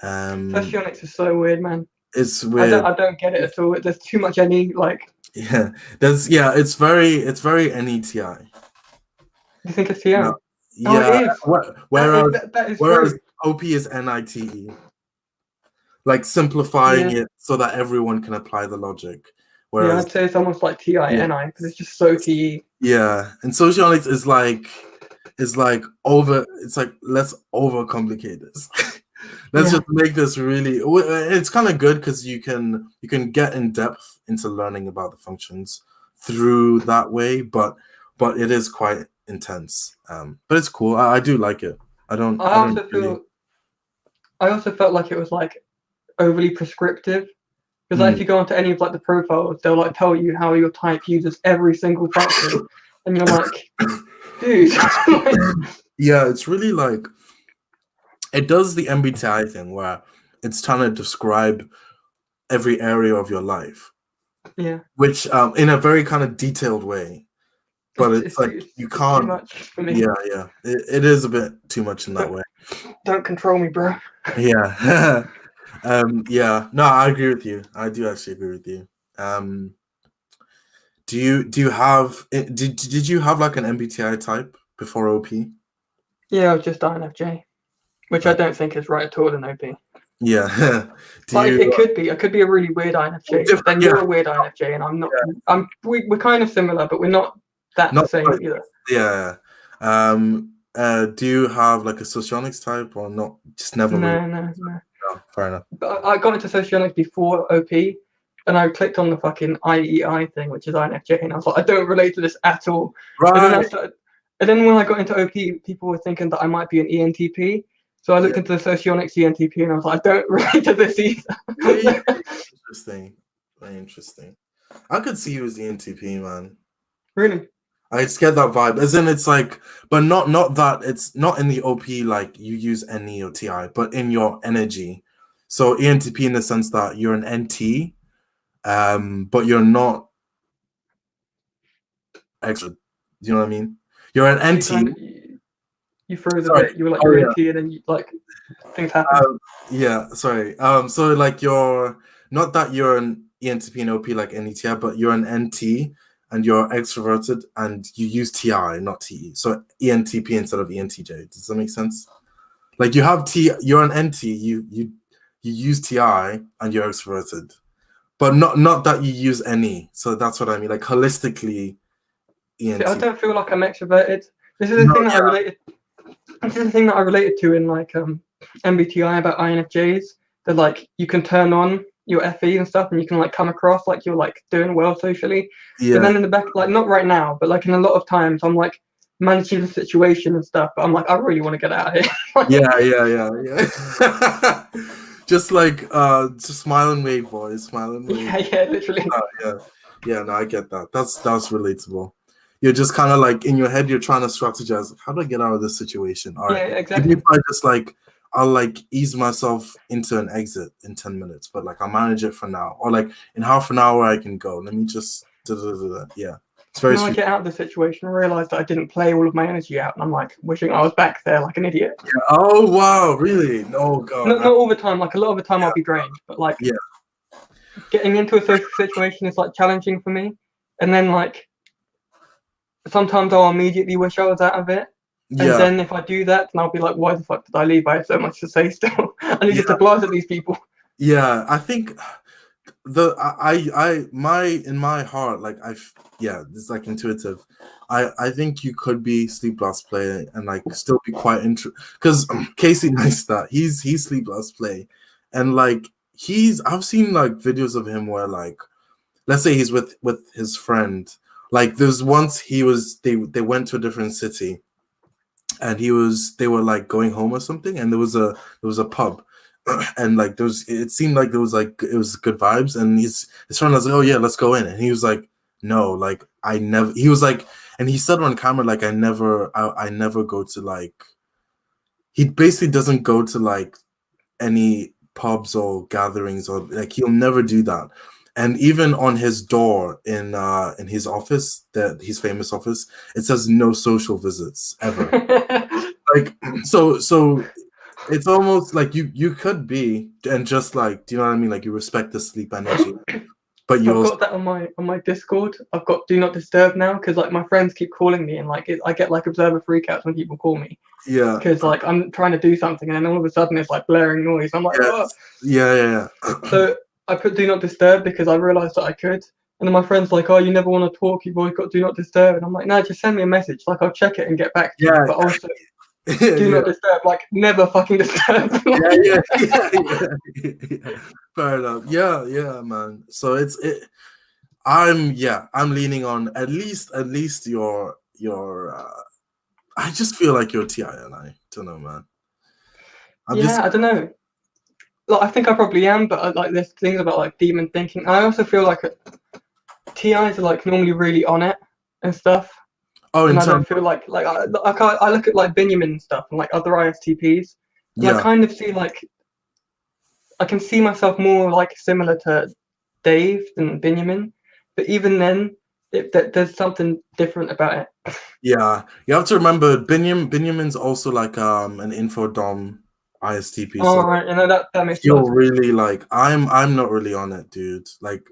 Socionics is so weird, man.
It's weird.
I don't get it at all. There's too much NE. Like
it's very NETI.
You think it's TI?
No.
Yeah.
It is. Whereas
true.
OP is NITE. Like simplifying it so that everyone can apply the logic. Whereas
I'd say it's almost like TI NI because it's just so TE.
Yeah, and socionics is like let's overcomplicate this. Let's just make this really. It's kind of good because you can get in depth into learning about the functions through that way, but it is quite intense. But it's cool. I do like it. I
also felt like it was like overly prescriptive because like if you go onto any of like the profiles, they'll like tell you how your type uses every single function, and you're like, dude.
Yeah, it's really like it does the MBTI thing where it's trying to describe every area of your life.
Yeah.
Which in a very kind of detailed way. But it's like you can't.
Too much for me.
Yeah. It is a bit too much in that way.
Don't control me, bro.
Yeah. Yeah. No, I agree with you. I do actually agree with you. Do you have did you have like an MBTI type before OP?
Yeah, I was just INFJ, which I don't think is right at all in OP.
Yeah.
It could be. I could be a really weird INFJ. Then you're a weird INFJ, and I'm not. Yeah. We're kind of similar, but we're not the same either.
Yeah. Do you have like a socionics type or not? Just never.
No.
Fair enough.
But I got into socionics before OP, and I clicked on the fucking IEI thing, which is INFJ, and I was like, I don't relate to this at all.
Right.
And then when I got into OP, people were thinking that I might be an ENTP. So I looked into the socionics ENTP, and I was like, I don't relate to this either.
Interesting. Very interesting. I could see you as ENTP, man.
Really?
I just get that vibe. As in, it's like, but not that it's not in the OP like you use NE or TI, but in your energy. So ENTP in the sense that you're an NT, but you're not extra. Do you know what I mean? You're an NT.
You froze a bit. You were like you're NT, and then you like things happen.
Yeah, sorry. So like you're not that you're an ENTP and OP like NETI, but you're an NT. And you're extroverted, and you use TI, not TE. So ENTP instead of ENTJ. Does that make sense? Like you have you're an NT. You use TI, and you're extroverted, but not that you use NE. So that's what I mean. Like holistically, ENTP.
I don't feel like I'm extroverted. This is the thing that I related. This is the thing that I related to in like MBTI about INFJs. That like you can turn on your FE and stuff, and you can like come across like you're like doing well socially. But
Yeah.
then in the back, like not right now, but like in a lot of times, I'm like managing the situation and stuff. But I'm like, I really want to get out of here.
Yeah. Just like just smile and wave, boys. Smile and wave.
Yeah, literally.
Yeah, no, I get that. That's relatable. You're just kind of like in your head, you're trying to strategize. How do I get out of this situation? All right,
Yeah,
maybe
exactly.
if I just like, I'll like ease myself into an exit in 10 minutes, but like I'll manage it for now. Or like in half an hour, I can go. Let me just, yeah. It's very
Then I
sweet.
get out of the situation and realize that I didn't play all of my energy out, and I'm like wishing I was back there like an idiot.
Yeah. Oh, wow, really? Oh, God.
Not all the time. Like a lot of the time, I'll be drained, but like
Yeah.
getting into a social situation is like challenging for me. And then like sometimes I'll immediately wish I was out of it. And
Yeah.
then if I do that, then I'll be like, why the fuck did I leave? I have so much to say still. I need to blast at these people.
Yeah, I think in my heart, like it's like intuitive. I think you could be Sleep Last Play and like still be quite because Casey Neistat, he's Sleep Last Play, and like I've seen like videos of him where like, let's say he's with his friend, like there's once they went to a different city, and they were like going home or something, and there was a pub. And like it seemed like there was like it was good vibes, and his friend was like, "Oh yeah, let's go in," and he was like, "No, like I never." He was like, and he said on camera like, I never go to like." He basically doesn't go to like any pubs or gatherings, or like he'll never do that. And even on his door in his office, his famous office, it says no social visits ever. Like so it's almost like you could be, and just like, do you know what I mean? Like you respect the sleep energy, but you
I've
also
got that on my Discord. I've got Do Not Disturb now because like my friends keep calling me, and like I get like observer freakouts when people call me.
Yeah.
Because like I'm trying to do something, and then all of a sudden it's like blaring noise. I'm like, oh.
Yeah.
So I put Do Not Disturb because I realised that I could. And then my friend's like, oh, you never want to talk, you've always got Do Not Disturb. And I'm like, no, just send me a message. Like, I'll check it and get back to you. But also, Do Not Disturb. Like, never fucking disturb.
Yeah. Fair enough. Yeah, man. So I'm leaning on at least your I just feel like you're TI, and I don't know, man.
I don't know. Like, I think I probably am, but like there's things about like demon thinking. I also feel like TIs are like normally really on it and stuff.
Oh,
and I don't feel like I look at like Binyamins and stuff and like other ISTPs, and I kind of see like I can see myself more like similar to Dave than Binyamin, but even then, there's something different about it.
Yeah, you have to remember Binyamin's also like an info dom ISTP.
Oh,
so
right, you know that makes
you're
sense.
really like I'm not really on it, dude. Like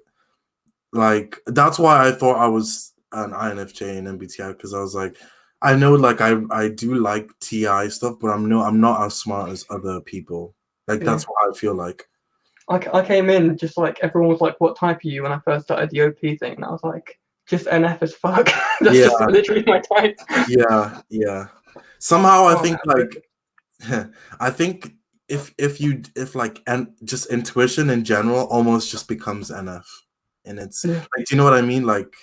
that's why I thought I was an INFJ and MBTI, because I was like, I know like I do like TI stuff, but I'm not as smart as other people. Like that's what I feel like.
I came in just like everyone was like, "What type are you?" when I first started the OP thing, and I was like, "Just NF as fuck." That's just literally my type.
Yeah. Somehow I think like I think if like and just intuition in general almost just becomes NF, and it's like, do you know what I mean? Like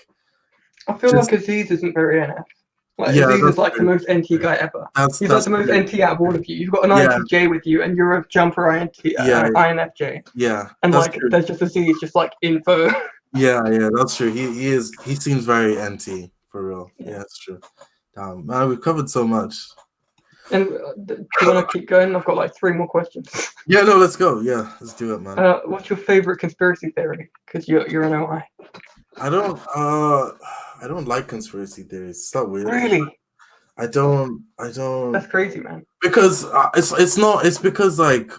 I feel like Aziz isn't very NF. Like Aziz is like the most NT guy ever. He's like the most NT out of all of you. You've got an INTJ with you, and you're a jumper INFJ.
Yeah,
and like there's just Aziz, just like info.
Yeah, that's true. He seems very NT for real. Yeah, that's true. Man, we've covered so much.
And do you want to keep going? I've got like 3 more questions.
Yeah, no, let's go. Yeah, let's do it, man.
What's your favorite conspiracy theory? Because you're an OI.
I don't like conspiracy theories. It's not weird.
Really?
I don't.
That's crazy, man.
Because it's because like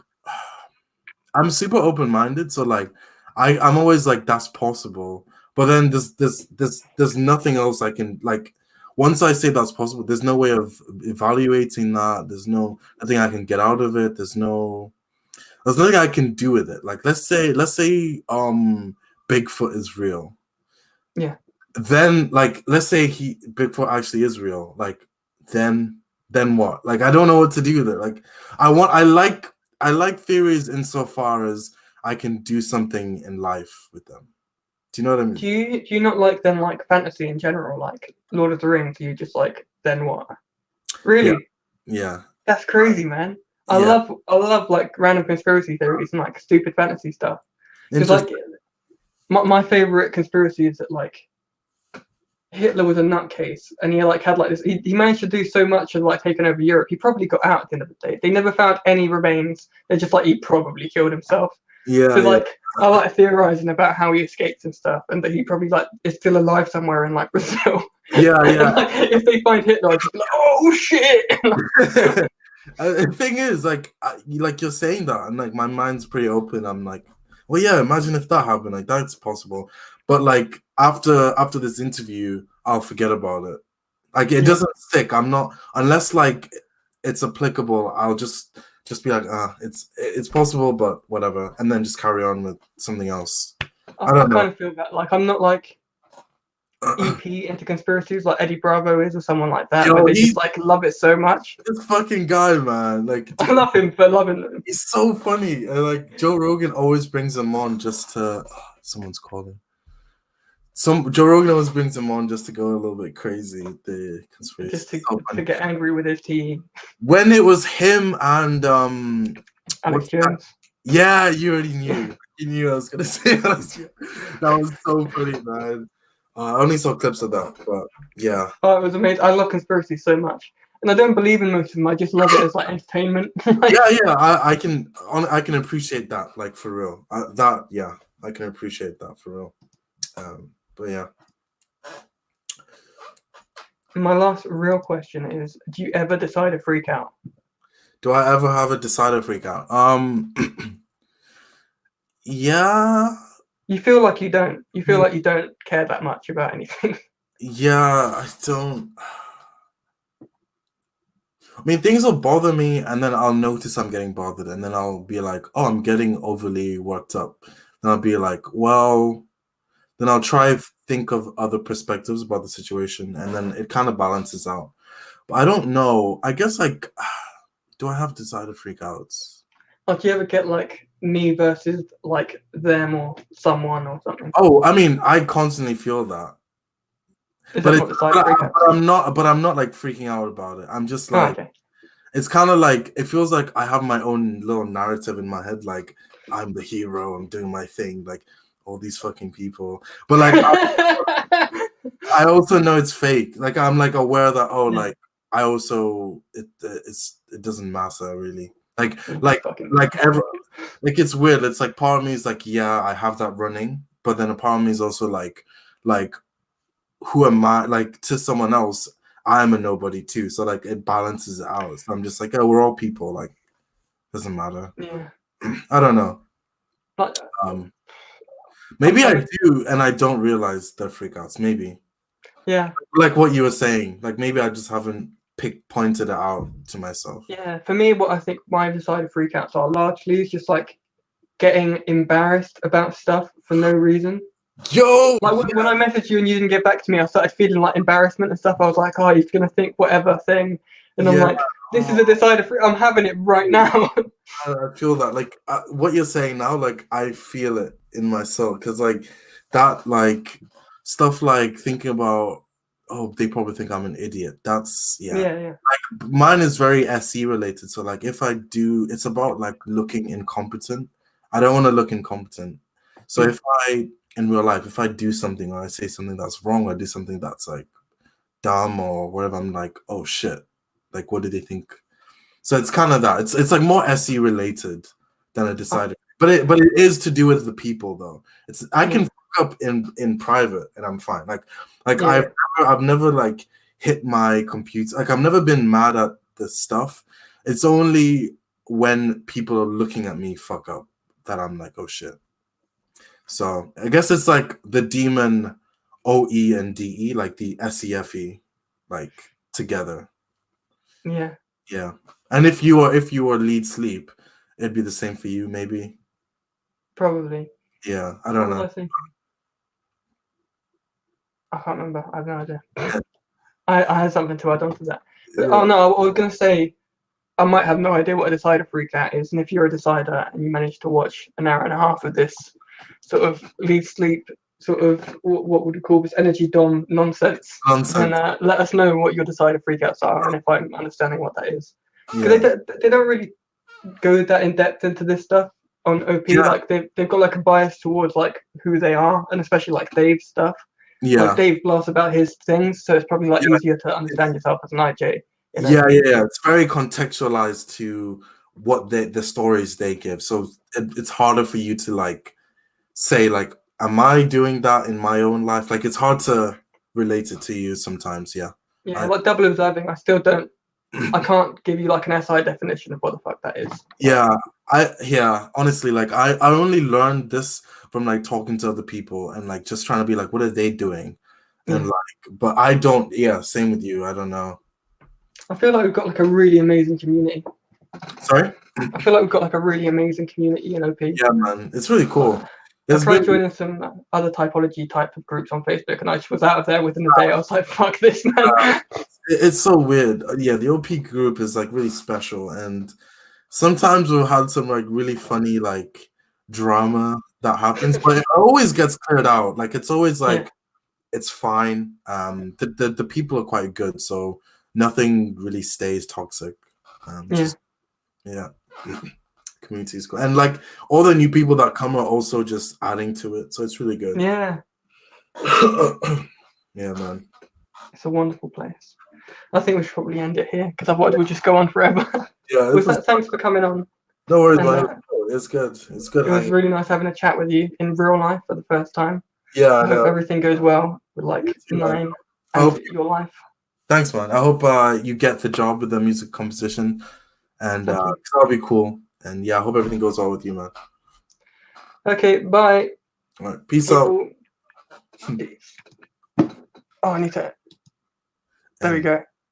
I'm super open-minded, so like I'm always like, that's possible. But then there's nothing else I can like. Once I say that's possible, there's no way of evaluating that. There's nothing I can get out of it. There's nothing I can do with it. Like let's say Bigfoot is real.
Yeah.
Then like let's say Bigfoot actually is real. Like then what? Like I don't know what to do with it. Like I like theories insofar as I can do something in life with them. Do you know what I mean?
Do you not like then like fantasy in general, like Lord of the Rings? You just like then what?
Yeah,
Really?
yeah,
That's crazy, man.
yeah.
I love like random conspiracy theories and like stupid fantasy stuff. Because like
Interesting.
my favorite conspiracy is that like Hitler was a nutcase and he like had like this he managed to do so much and like taken over Europe. He probably got out at the end of the day. They never found any remains. They're just like he probably killed himself.
Yeah,
So
yeah,
like I like theorizing about how he escaped and stuff, and that he probably like is still alive somewhere in like Brazil.
yeah,
And
yeah.
like if they find Hitler, I'd just be like, oh shit.
The thing is, like, like you're saying that, and like my mind's pretty open. I'm like, well, yeah. Imagine if that happened. Like that's possible. But like after this interview, I'll forget about it. Like it
Yeah.
doesn't stick. I'm not unless like it's applicable. I'll just be like, it's possible, but whatever, and then just carry on with something else. I
I
don't know.
kind of feel that like I'm not like EP into conspiracies like Eddie Bravo is or someone like that, where
Yo,
they just like love it so much.
this fucking guy, man. Like,
I love him for loving them.
he's so funny. And like Joe Rogan always brings him on just to someone's calling. Joe Rogan always brings him on just to go a little bit crazy. The conspiracy.
Just
So
to
funny.
get angry with his team.
When it was him and
Alex
what's that?
Jones.
Yeah, you already knew. You knew I was gonna say that. That was so funny, man. I only saw clips of that, but yeah.
Oh, it was amazing. I love conspiracy so much. And I don't believe in most of them. I just love it as like entertainment. Like,
Yeah. I can appreciate that, like for real. I can appreciate that for real. But yeah.
my last real question is, do you ever decide to freak out?
Do I ever have a decider freak out? Yeah,
You feel like you don't. You feel like you don't care that much about anything.
yeah, I don't. I mean, things will bother me, and then I'll notice I'm getting bothered, and then I'll be like, "Oh, I'm getting overly worked up." Then I'll be like, "Well," then I'll try think of other perspectives about the situation, and then it kind of balances out. But I don't know. I guess like, do I have decider freakouts?
Like, you ever get like me versus like them or someone or something?
Oh, I mean, I constantly feel that.
Is
But
that
it's
not decider freakouts?
but I'm not like freaking out about it. I'm just
Oh,
like
okay.
it's kind of like it feels like I have my own little narrative in my head, like I'm the hero, I'm doing my thing, like all these fucking people. But like I also know it's fake. Like I'm like aware that
Yeah.
like I also it doesn't matter really. Like
You just
like
fucking.
like ever like it's weird. It's like part of me is like, yeah, I have that running, but then a part of me is also like who am I? Like to someone else, I'm a nobody too. So like it balances it out. So I'm just like, oh, we're all people. Like doesn't matter.
Yeah.
I don't know.
Like,
Um,
I'm,
maybe I
I'm,
do, and I don't realize the freakouts. Maybe
yeah.
like what you were saying. Like maybe I just haven't pointed it out to myself.
Yeah. For me, what I think my decided freakouts are largely is just like getting embarrassed about stuff for no reason.
Yo,
Like when I messaged you and you didn't get back to me, I started feeling like embarrassment and stuff. I was like, oh, he's gonna think whatever thing, and I'm
yeah.
like, this is a decider. I'm having it right now.
I feel that like what you're saying now, like I feel it in my soul because like that like stuff like thinking about oh they probably think I'm an idiot. That's yeah.
Yeah.
Mine is very SE related. So like if I do, it's about like looking incompetent. I don't want to look incompetent. So
Mm.
if I in real life, if I do something or I say something that's wrong or I do something that's like dumb or whatever, I'm like, oh shit. Like what do they think? So it's kind of that. It's like more SE related than a decider. But it is to do with the people though. It's I can fuck up in private and I'm fine. Like
Yeah.
I've never like hit my computer. Like I've never been mad at the stuff. It's only when people are looking at me fuck up that I'm like, oh shit. So I guess it's like the demon OE and DE, like the SEFE, like together.
Yeah.
Yeah. And if you were lead sleep, it'd be the same for you, maybe.
Probably.
Yeah, I
What
don't
was
know.
I thinking? I can't remember. I have no idea. I had something to add on to that. But, oh no, I was gonna say I might have no idea what a decider freakout is, and if you're a decider and you manage to watch an hour and a half of this sort of lead sleep, sort of what would you call this energy dom nonsense, then
Nonsense.
let us know what your decider freakouts are and if I'm understanding what that is. Because
Yeah.
they don't really go that in depth into this stuff on OP.
Yeah.
Like they've got like a bias towards like who they are, and especially like Dave's stuff. Like
Yeah.
Dave blasts about his things, so it's probably like
Yeah.
easier to understand yourself as an IJ in
Yeah,
OP.
yeah. It's very contextualized to what the stories they give. So it's harder for you to like say like, am I doing that in my own life? Like it's hard to relate it to you sometimes. Yeah.
Yeah,
I,
like double observing, I still don't. I can't give you like an SI definition of what the fuck that is.
yeah. Honestly, like I only learned this from like talking to other people and like just trying to be like, what are they doing? And
Yeah.
like, but I don't. Yeah, same with you. I don't know.
I feel like we've got like a really amazing community.
Sorry.
I feel like we've got like a really amazing community in OP.
Yeah, man, it's really cool.
I
It's
tried
been
joining some other typology type of groups on Facebook, and I just was out of there within a day. I was like, "Fuck this, man."
it's so weird. Yeah, the OP group is like really special, and sometimes we've had some like really funny like drama that happens, but it always gets cleared out. Like it's always
Yeah,
like it's fine. The people are quite good, so nothing really stays toxic.
yeah,
Just yeah. Community is cool. And like all the new people that come are also just adding to it. So it's really good.
yeah.
Yeah, man.
It's a wonderful place. I think we should probably end it here because otherwise we'll just go on forever.
Yeah,
With that, thanks for coming on.
no worries,
And
man. It's good. It's good
it was
hanging.
really nice having a chat with you in real life for the first time.
Yeah,
I
I
hope
know.
everything goes well with like
too, man.
Nine
I
and
hope
your life.
Thanks, man. I hope you get the job with the music composition, and
Thank you.
that'll be cool. And yeah, I hope everything goes well with you, man.
Okay, bye.
All right, peace out.
Oh, I need to. There we go.